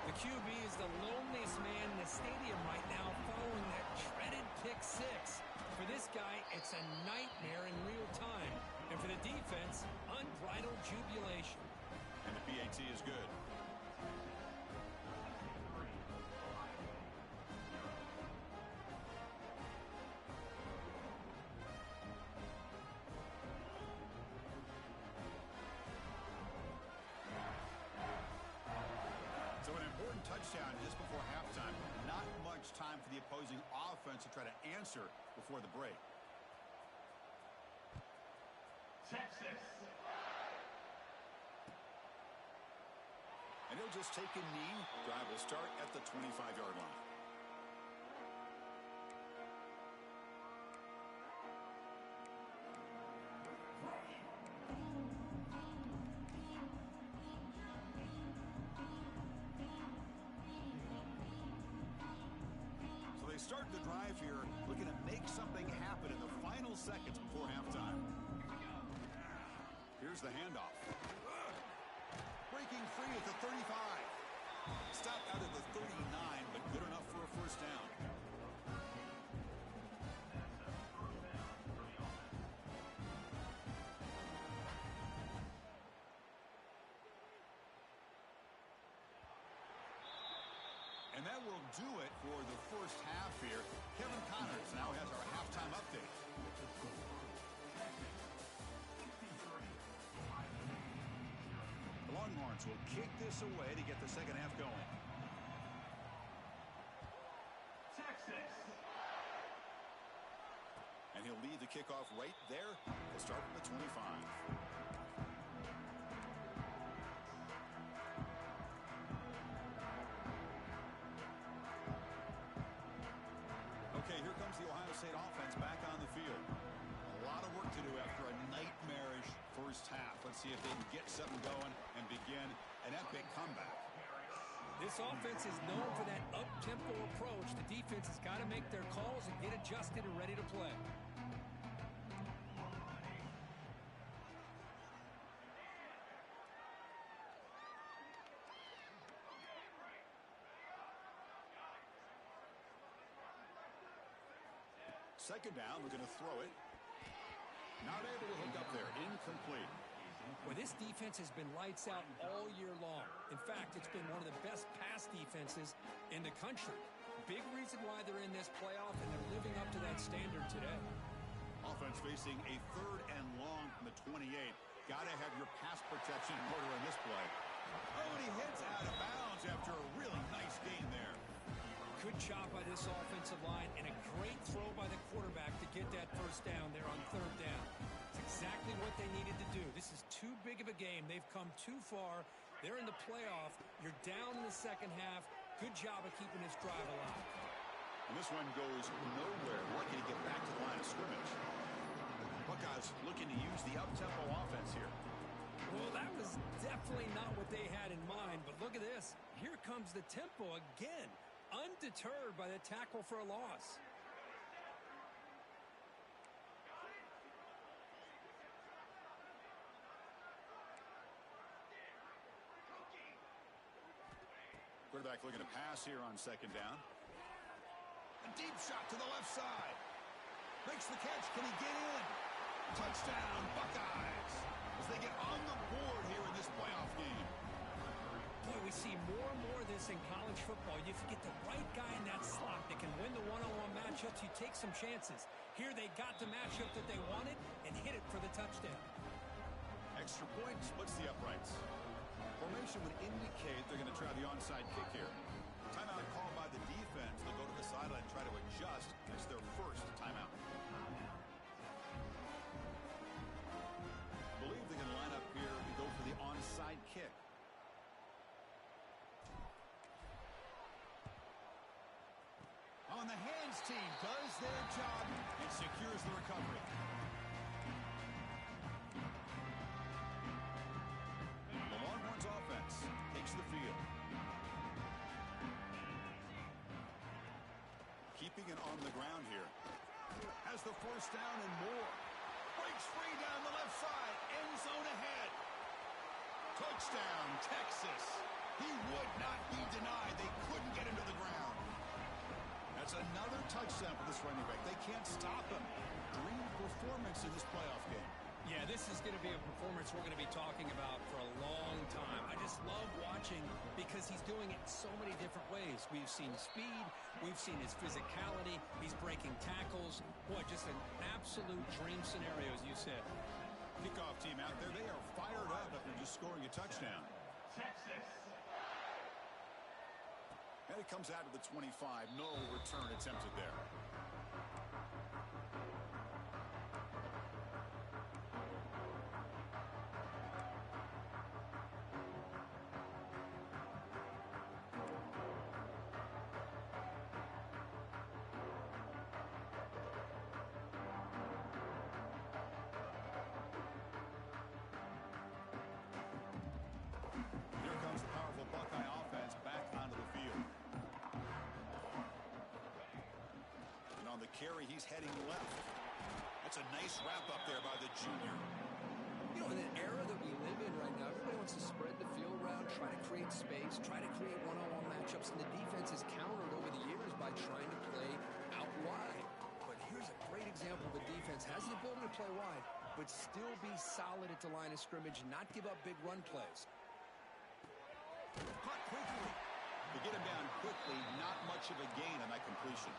The QB is the loneliest man in the stadium right now following that dreaded pick 6. For this guy, it's a nightmare in real time. And for the defense, unbridled jubilation. And the PAT is good. Touchdown just before halftime. Not much time for the opposing offense to try to answer before the break. Texas. And he'll just take a knee. Drive will start at the 25-yard line. Start the drive here, looking to make something happen in the final seconds before halftime. Here's the handoff. Breaking free at the 35. Stopped out at the 39, but good enough for a first down. And that will do it for the first half here. Kevin Connors now has our halftime update. The Longhorns will kick this away to get the second half going. Texas. And he'll lead the kickoff right there. He'll start from the 25. Okay, here comes the Ohio State offense back on the field. A lot of work to do after a nightmarish first half. Let's see if they can get something going and begin an epic comeback. This offense is known for that up-tempo approach. The defense has got to make their calls and get adjusted and ready to play. Second down, we're going to throw it. Not able to hook up there. Incomplete. Well, this defense has been lights out all year long. In fact, it's been one of the best pass defenses in the country. Big reason why they're in this playoff, and they're living up to that standard today. Offense facing a third and long from the 28. Got to have your pass protection in order in this play. Oh, and he hits out of bounds after a really nice gain there. Good job by this offensive line, and a great throw by the quarterback to get that first down there on third down. It's exactly what they needed to do. This is too big of a game. They've come too far. They're in the playoff. You're down in the second half. Good job of keeping this drive alive. And this one goes nowhere. Lucky to get back to the line of scrimmage. Buckeyes looking to use the up-tempo offense here. Well, that was definitely not what they had in mind, but look at this. Here comes the tempo again. Undeterred by the tackle for a loss. Quarterback looking to pass here on second down. A deep shot to the left side. Makes the catch. Can he get in? Touchdown, Buckeyes, as they get on the board here in this playoff game. Boy, we see more and more of this in college football. If you get the right guy in that slot that can win the one-on-one matchups, you take some chances. Here they got the matchup that they wanted and hit it for the touchdown. Extra point splits the uprights. Formation would indicate they're going to try the onside kick here. Timeout called by the defense. They'll go to the sideline and try to adjust. It's their first timeout. Believe they can line up here and go for the onside kick. On the hands team does their job and secures the recovery. The Longhorns offense takes the field. Keeping it on the ground here. Has the first down and more. Breaks free down the left side. End zone ahead. Touchdown, Texas. He would not be denied. They couldn't get him to the ground. That's another touchdown for this running back. They can't stop him. Dream performance in this playoff game. Yeah, this is going to be a performance we're going to be talking about for a long time. I just love watching because he's doing it so many different ways. We've seen speed. We've seen his physicality. He's breaking tackles. Boy, just an absolute dream scenario, as you said. Kickoff team out there. They are fired up after just scoring a touchdown. Texas. And it comes out of the 25. No return attempted there. Here comes the powerful Buckeye offense back onto the field. And on the carry, he's heading left. That's a nice wrap up there by the junior. You know, in an era that we live in right now, everybody wants to spread the field around, try to create space, try to create one-on-one matchups, and the defense has countered over the years by trying to play out wide. But here's a great example of a defense has the ability to play wide, but still be solid at the line of scrimmage and not give up big run plays. Caught quickly. The get him down quickly, not much of a gain on that completion.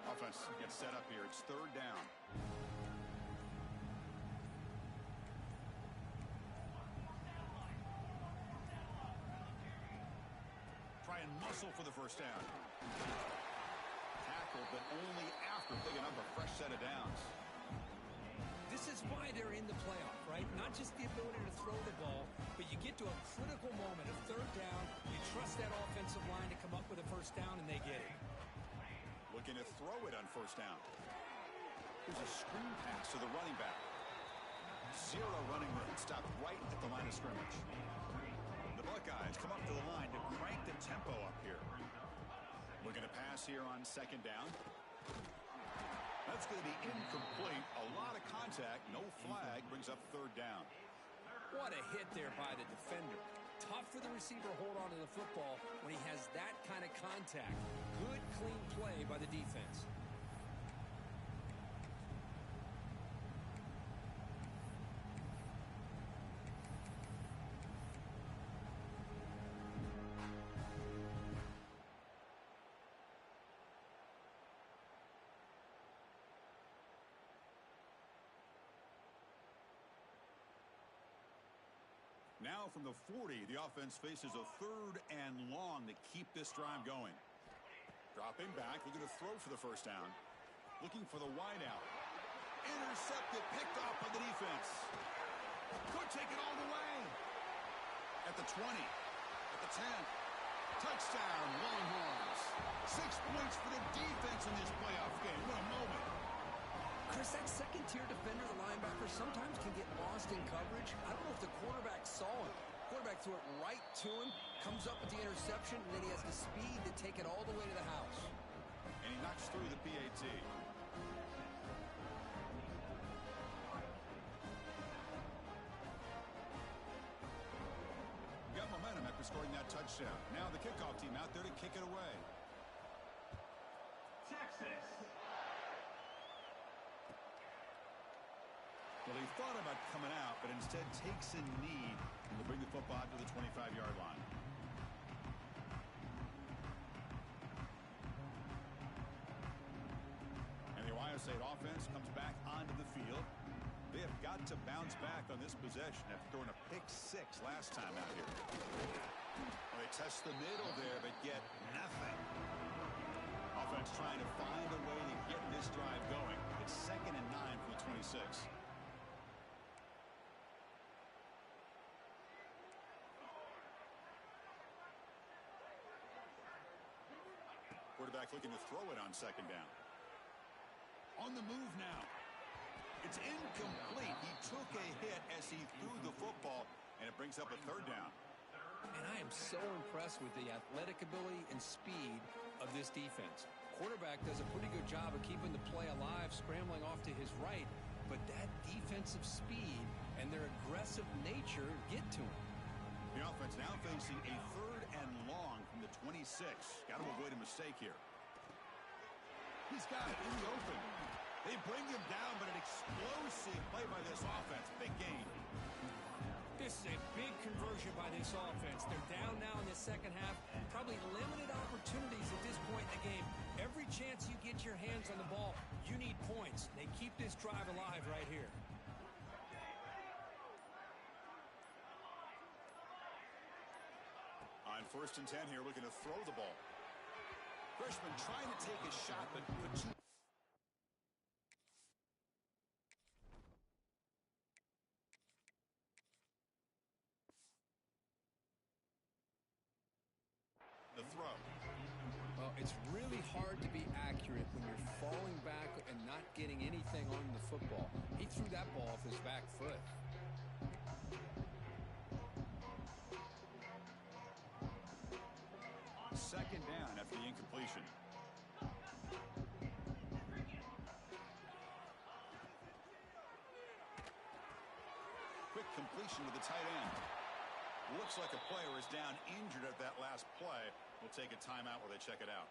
Offense gets set up here. It's third down. Try and muscle for the first down. Tackled, but only after picking up a fresh set of downs. This is why they're in the playoff, right? Not just the ability to throw the ball, but you get to a critical moment of third down. You trust that offensive line to come up with a first down, and they get it. Looking to throw it on first down. Here's a screen pass to the running back. Zero running room. Stopped right at the line of scrimmage. The Buckeyes come up to the line to crank the tempo up here. Looking to pass here on second down. That's going to be incomplete. A lot of contact. No flag. Brings up third down. What a hit there by the defender. Tough for the receiver to hold on to the football when he has that kind of contact. Good, clean play by the defense. Now from the 40, the offense faces a third and long to keep this drive going. Dropping back, looking to throw for the first down. Looking for the wideout. Intercepted, picked off by the defense. Could take it all the way. At the 20, at the 10. Touchdown, Longhorns. 6 points for the defense in this playoff game. What a moment. Chris, that second-tier defender, the linebacker, sometimes can get lost in coverage. I don't know if the quarterback saw him. Quarterback threw it right to him, comes up with the interception, and then he has the speed to take it all the way to the house. And he knocks through the PAT. Got momentum after scoring that touchdown. Now the kickoff team out there to kick it away. Texas. Well, he thought about coming out, but instead takes a knee to bring the football out to the 25-yard line. And the Ohio State offense comes back onto the field. They have got to bounce back on this possession after throwing a pick six last time out here. Well, they test the middle there, but get nothing. Offense trying to find a way to get this drive going. It's 2nd and 9 for the 26. Quarterback looking to throw it on second down. On the move now. It's incomplete. He took a hit as he threw the football, and it brings up a third down. And I am so impressed with the athletic ability and speed of this defense. Quarterback does a pretty good job of keeping the play alive, scrambling off to his right, but that defensive speed and their aggressive nature get to him. The offense now facing a third and long from the 26. Got to avoid a mistake here. He's got it in the open. They bring him down, but an explosive play by this offense. Big gain. This is a big conversion by this offense. They're down now in the second half. Probably limited opportunities at this point in the game. Every chance you get your hands on the ball, you need points. They keep this drive alive right here. On 1st and 10 here, looking to throw the ball. Freshman trying to take a shot, but too. The throw. Well, it's really hard to be accurate when you're falling back and not getting anything on the football. He threw that ball off his back foot. Second down after the incompletion. Quick completion to the tight end. Looks like a player is down injured at that last play. We'll take a timeout while they check it out.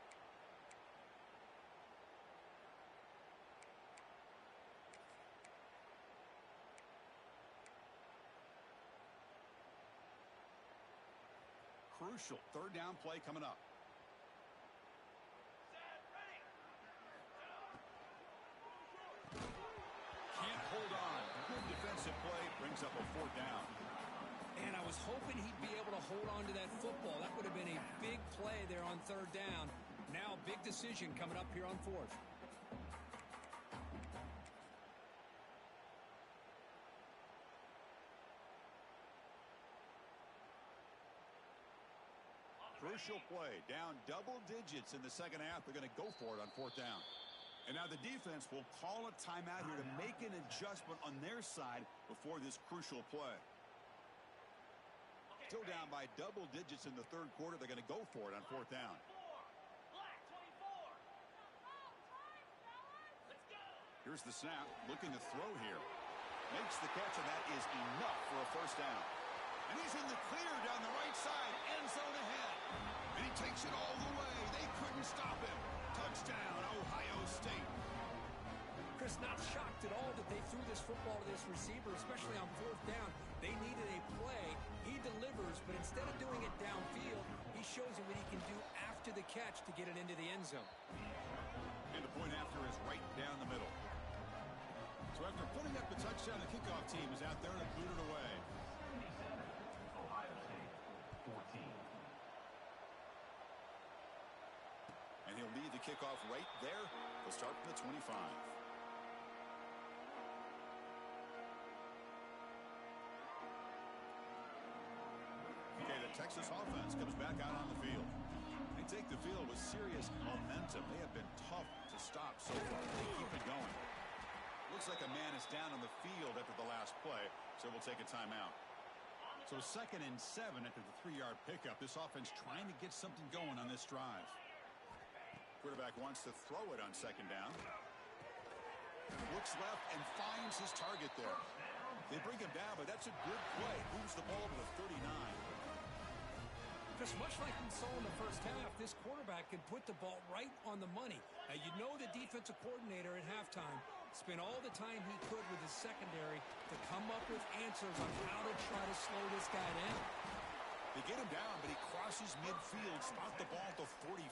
crucial third down play coming up. Can't hold on. Good defensive play brings up a fourth down. And I was hoping he'd be able to hold on to that football. That would have been a big play there on third down. Now, big decision coming up here on fourth. Crucial play. Down double digits in the second half. They're going to go for it on fourth down. And now the defense will call a timeout here to make an adjustment on their side before this crucial play. Still down by double digits in the third quarter. They're going to go for it on fourth down. Here's the snap. Looking to throw here. Makes the catch, and that is enough for a first down. And he's in the clear down the right side. End zone ahead. And he takes it all the way. They couldn't stop him. Touchdown, Ohio State. Chris, not shocked at all that they threw this football to this receiver, especially on fourth down. They needed a play. He delivers, but instead of doing it downfield, he shows him what he can do after the catch to get it into the end zone. And the point after is right down the middle. So after putting up the touchdown, the kickoff team is out there to boot it away. Ohio State, 14. And he'll lead the kickoff right there. They'll start from the 25. Okay, the Texas offense comes back out on the field. They take the field with serious momentum. They have been tough to stop so far. They keep it going. Looks like a man is down on the field after the last play, so we'll take a timeout. So 2nd and 7 after the 3-yard pickup. This offense trying to get something going on this drive. Quarterback wants to throw it on 2nd down. Looks left and finds his target there. They bring him down, but that's a good play. Moves the ball to the 39. Just much like we saw in the first half, this quarterback can put the ball right on the money. Now, you know the defensive coordinator at halftime spent all the time he could with his secondary to come up with answers on how to try to slow this guy down. They get him down, but he crosses midfield, spot the ball at the 44.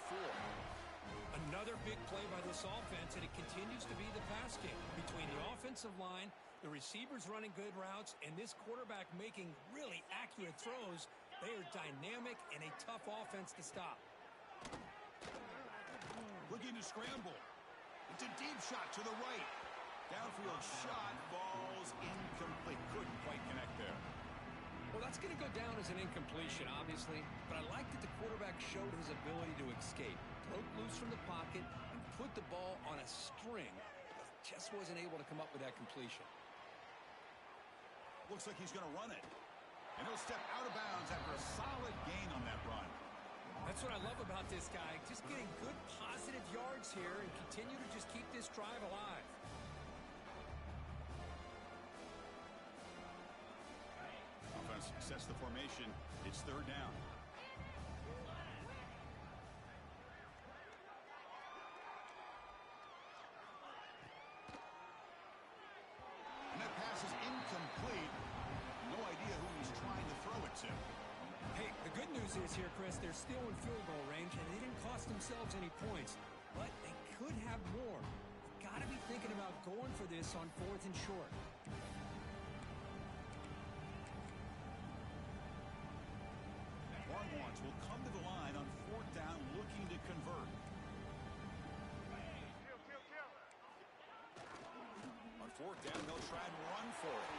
Another big play by this offense, and it continues to be the pass game between the offensive line, the receivers running good routes, and this quarterback making really accurate throws. They are dynamic and a tough offense to stop. Looking to scramble. It's a deep shot to the right. Downfield shot falls incomplete. Couldn't quite connect there. Well, that's going to go down as an incompletion, obviously, but I like that the quarterback showed his ability to escape, broke loose from the pocket, and put the ball on a string. Just wasn't able to come up with that completion. Looks like he's going to run it. And he'll step out of bounds after a solid gain on that run. That's what I love about this guy. Just getting good positive yards here and continue to just keep this drive alive. Offense sets the formation. It's 3rd down. And that pass is incomplete. No idea who he's trying to throw it to. Hey, the good news is here, Chris, they're still in field goal range, and they didn't cost themselves any points. But they could have more. Got to be thinking about going for this on 4th and short. Longhorns will come to the line on 4th down looking to convert. On 4th down, they'll try and run for it.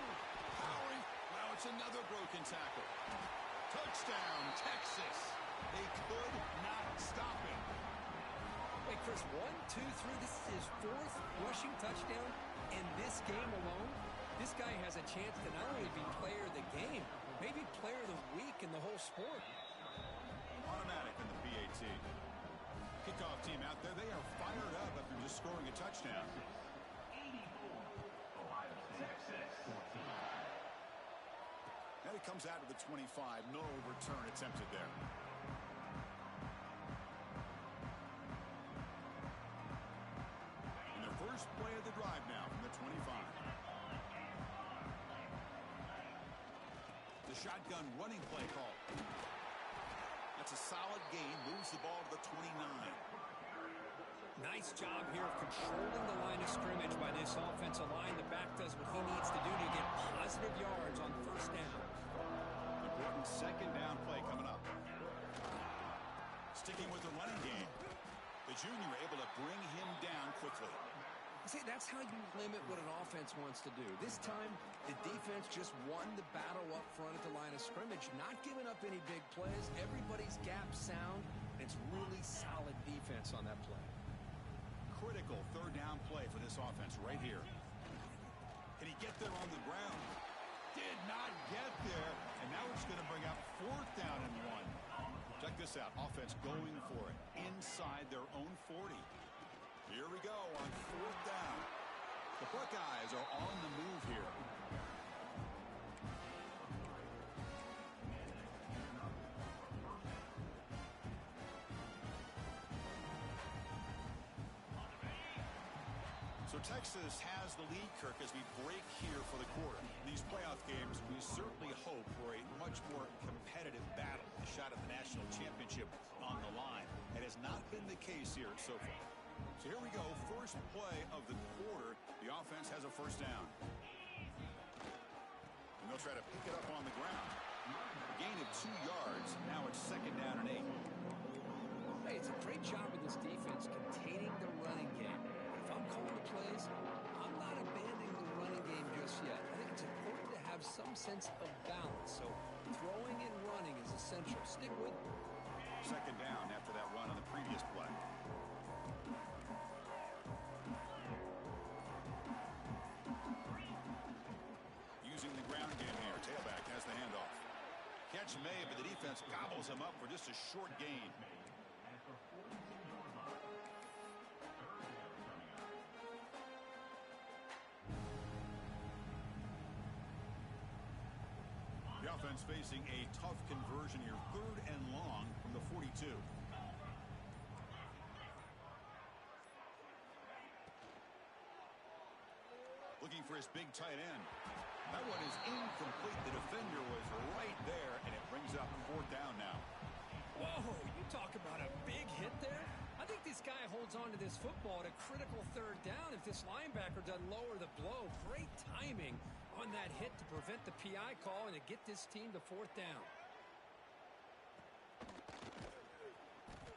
Powering. Now it's another broken tackle. Touchdown, Texas. They could not stop him. Hey, Chris, 1, 2, 3. This is his 4th rushing touchdown in this game alone. This guy has a chance to not only be player of the game, maybe player of the week in the whole sport. Automatic in the PAT. Kickoff team out there. They are fired up after just scoring a touchdown. 84. Ohio State, 14. And it comes out to the 25. No return attempted there. And their first play of the drive now from the 25. The shotgun running play call. That's a solid gain. Moves the ball to the 29. Nice job here of controlling the line of scrimmage by this offensive line. The back does what he needs to do to get positive yards on first down. Important second down play coming up. Sticking with the running game. The junior able to bring him down quickly. See, that's how you limit what an offense wants to do. This time, the defense just won the battle up front at the line of scrimmage, not giving up any big plays. Everybody's gap sound. It's really solid defense on that play. Critical third down play for this offense right here. Can he get there on the ground? Did not get there. And now it's going to bring up fourth down and 1. Check this out. Offense going for it inside their own 40. Here we go on fourth down. The Buckeyes are on the move here. So Texas has the lead, Kirk, as we break here for the quarter. In these playoff games, we certainly hope for a much more competitive battle, a shot at the national championship on the line. It has not been the case here so far. So here we go, first play of the quarter. The offense has a first down. And they'll try to pick it up on the ground. A gain of 2 yards. Now it's second down and 8. Hey, it's a great job of this defense containing the running game. If I'm calling the plays, I'm not abandoning the running game just yet. I think it's important to have some sense of balance. So throwing and running is essential. Stick with me. Second down after that run on the previous play. Using the ground game here. Tailback has the handoff. Catch made, but the defense gobbles him up for just a short gain. The offense facing a tough conversion here. Third and long from the 42. Looking for his big tight end. That one is incomplete. The defender was right there, and it brings up fourth down now. Whoa, you talk about a big hit there. I think this guy holds on to this football at a critical third down if this linebacker doesn't lower the blow. Great timing on that hit to prevent the PI call and to get this team to fourth down.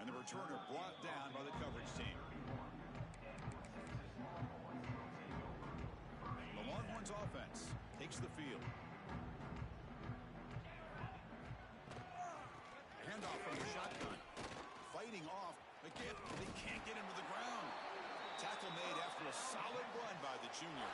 And the returner brought down by the coverage team. The Longhorns offense takes the field. Handoff from the shotgun. Fighting off. Again, they can't get him to the ground. Tackle made after a solid run by the junior.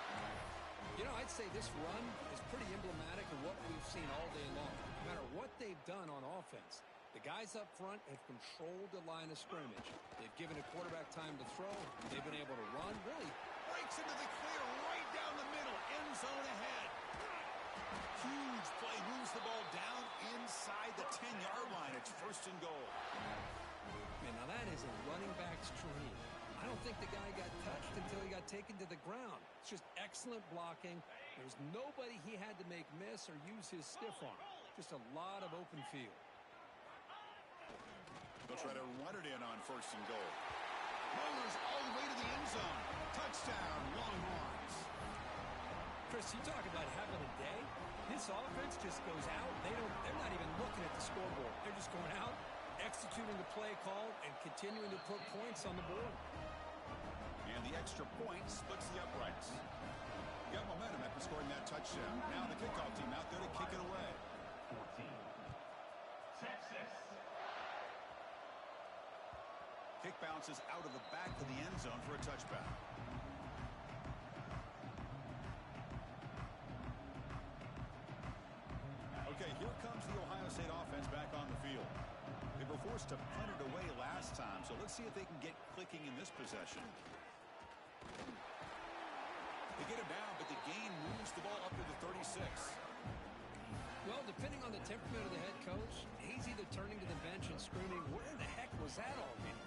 You know, I'd say this run is pretty emblematic of what we've seen all day long. No matter what they've done on offense, the guys up front have controlled the line of scrimmage. They've given a quarterback time to throw. They've been able to run. Really breaks into the clear right down the middle. End zone ahead. Huge play. Moves the ball down inside the 10-yard line. It's first and goal. Man, now that is a running back's dream. I don't think the guy got touched until he got taken to the ground. It's just excellent blocking. There's nobody he had to make miss or use his stiff arm. Just a lot of open field. They'll try to run it in on first and goal. Rollers all the way to the end zone. Touchdown, Longhorns. Chris, you talk about having a day. This offense just goes out. They're not even looking at the scoreboard. They're just going out, executing the play call, and continuing to put points on the board. And the extra point splits the uprights. Got momentum after scoring that touchdown. Now the kickoff team out there to kick it away. 14. Texas. Kick bounces out of the back of the end zone for a touchback. Okay, here comes the Ohio State offense back on the field. They were forced to punt it away last time, so let's see if they can get clicking in this possession. They get him down, but the gain moves the ball up to the 36. Well, depending on the temperament of the head coach, he's either turning to the bench and screaming, where the heck was that all mean?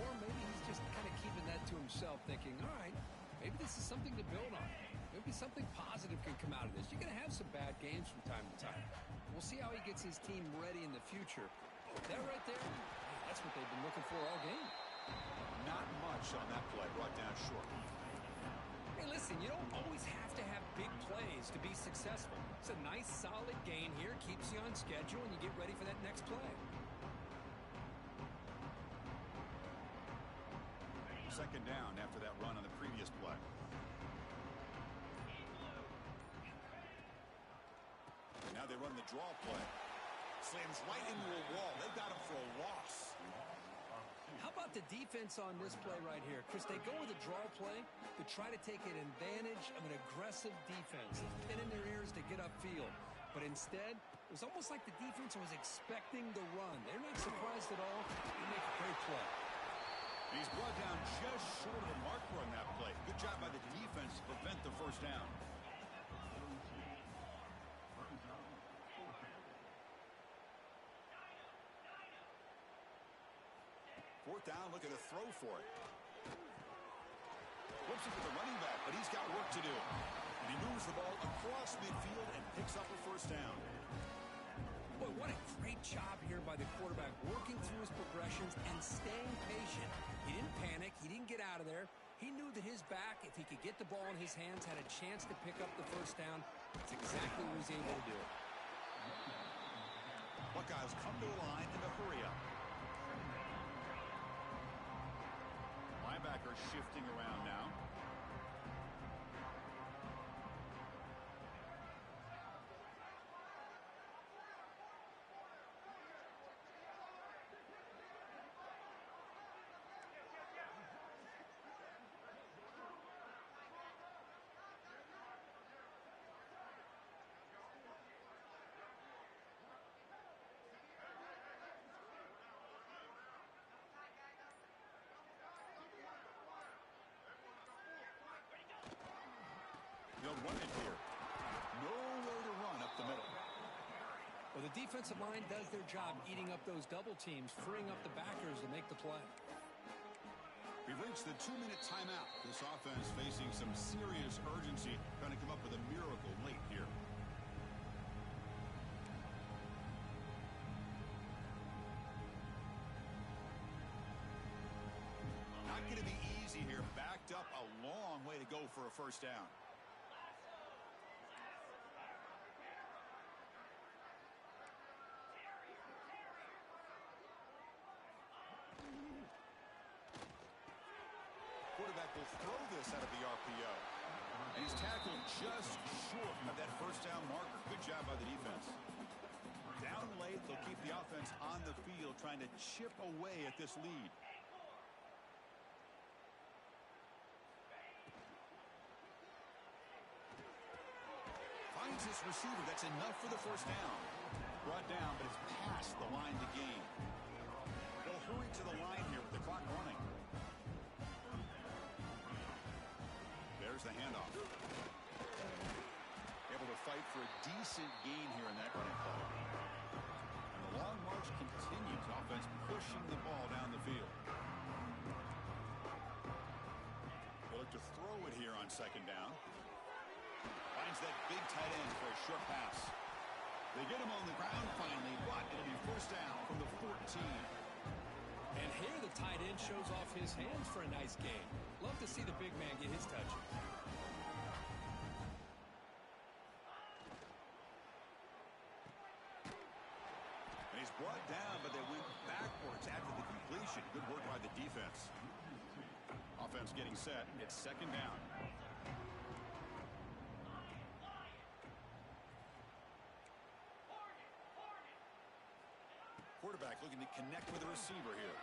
Or maybe he's just kind of keeping that to himself, thinking, all right, maybe this is something to build on. Maybe something positive can come out of this. You're going to have some bad games from time to time. We'll see how he gets his team ready in the future. That right there, hey, that's what they've been looking for all game. Not much on that play. Brought down short. Hey, listen, you don't always have to have big plays to be successful. It's a nice, solid gain here. Keeps you on schedule, and you get ready for that next play. Second down after that run on the previous play. And now they run the draw play. Slams right into a wall. They've got him for a loss. How about the defense on this play right here? Chris, they go with a draw play to try to take an advantage of an aggressive defense. Pin in their ears to get upfield. But instead, it was almost like the defense was expecting the run. They're not surprised at all. They make a great play. He's brought down just short of the marker on that play. Good job by the defense to prevent the first down. Fourth down, look at a throw for it. Flips it to the running back, but he's got work to do. And he moves the ball across midfield and picks up a first down. Boy, what a great job here by the quarterback, working through his progressions and staying patient. He didn't panic. He didn't get out of there. He knew that his back, if he could get the ball in his hands, had a chance to pick up the first down. That's exactly what he was able to do. Buckeyes come to the line in a hurry up. Linebacker shifting around now. They'll run it here. Nowhere to run up the middle. Well, the defensive line does their job eating up those double teams, freeing up the backers to make the play. We've reached the 2-minute timeout. This offense facing some serious urgency, trying to come up with a miracle late here. Not going to be easy here. Backed up a long way to go for a first down. Quarterback will throw this out of the RPO. And he's tackled just short of that first down marker. Good job by the defense. Down late, they'll keep the offense on the field, trying to chip away at this lead. Finds his receiver. That's enough for the first down. Brought down, but it's past the line to gain. They'll hurry to the line here with the clock running. There's the handoff. Able to fight for a decent gain here in that running play. And the long march continues. Offense pushing the ball down the field. They look to throw it here on second down. Finds that big tight end for a short pass. They get him on the ground finally, but it'll be first down from the 14. And here the tight end shows off his hands for a nice gain. Love to see the big man get his touches. And he's brought down, but they went backwards after the completion. Good work by the defense. Offense getting set. It's second down. Quarterback looking to connect with the receiver here.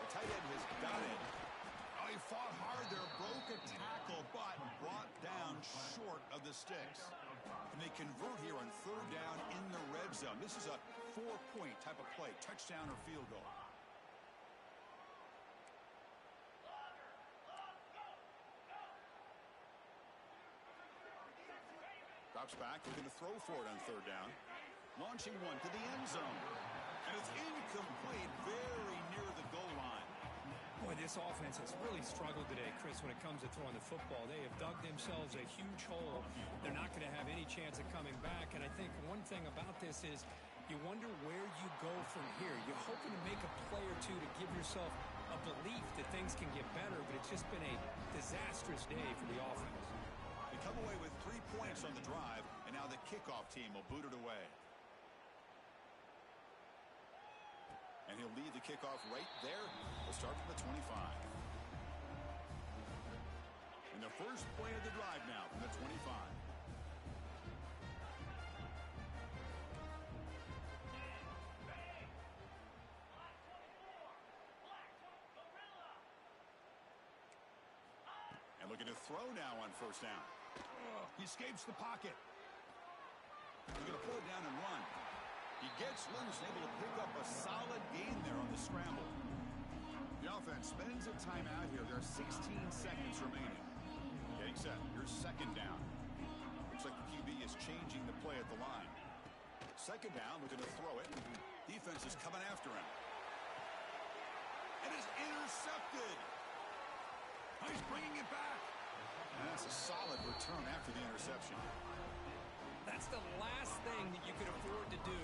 The tight end has got it. Oh, he fought hard there, broke a tackle, but brought down short of the sticks. And they convert here on third down in the red zone. This is a 4-point type of play, touchdown or field goal. Drops back, looking to throw for it on third down. Launching one to the end zone. And it's incomplete, very near the goal line. Boy, this offense has really struggled today, Chris, when it comes to throwing the football. They have dug themselves a huge hole. They're not going to have any chance of coming back. And I think one thing about this is you wonder where you go from here. You're hoping to make a play or two to give yourself a belief that things can get better, but it's just been a disastrous day for the offense. They come away with 3 points on the drive, and now the kickoff team will boot it away. And he'll lead the kickoff right there. We'll start from the 25. And the first play of the drive now from the 25. And looking to throw now on first down. He escapes the pocket. He's going to pull it down and run. He gets loose, able to pick up a solid gain there on the scramble. The offense spends a timeout here. There are 16 seconds remaining. Getting set. Here's second down. Looks like the QB is changing the play at the line. Second down, looking to throw it. Defense is coming after him. And it's intercepted. He's bringing it back. And that's a solid return after the interception. That's the last thing that you could afford to do.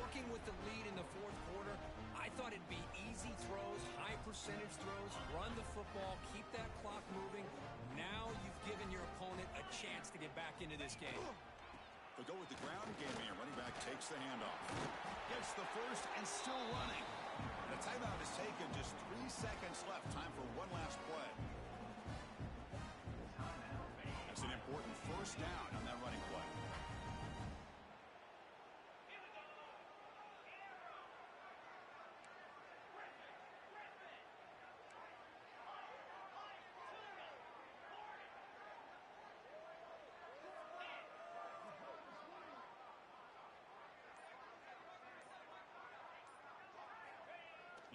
Working with the lead in the fourth quarter, I thought it'd be easy throws, high percentage throws, run the football, keep that clock moving. Now you've given your opponent a chance to get back into this game. They go with the ground game here. Running back takes the handoff. Gets the first and still running. The timeout is taken. Just 3 seconds left. Time for one last play. That's an important first down on that running play.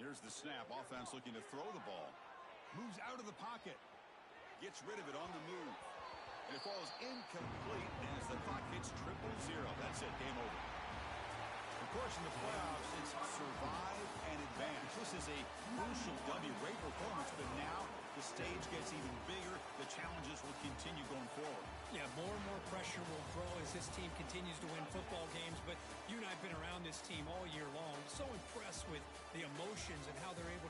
Here's the snap. Offense looking to throw the ball. Moves out of the pocket. Gets rid of it on the move. And it falls incomplete as the clock hits 0-0. That's it. Game over. Of course, in the playoffs, it's survive and advance. This is a crucial W. Great performance, but now the stage gets even bigger. The challenges will continue going forward. Yeah, more and more pressure will grow as this team continues to win football games. But you and I have been around this team all year long. So impressed with the emotions and how they're able to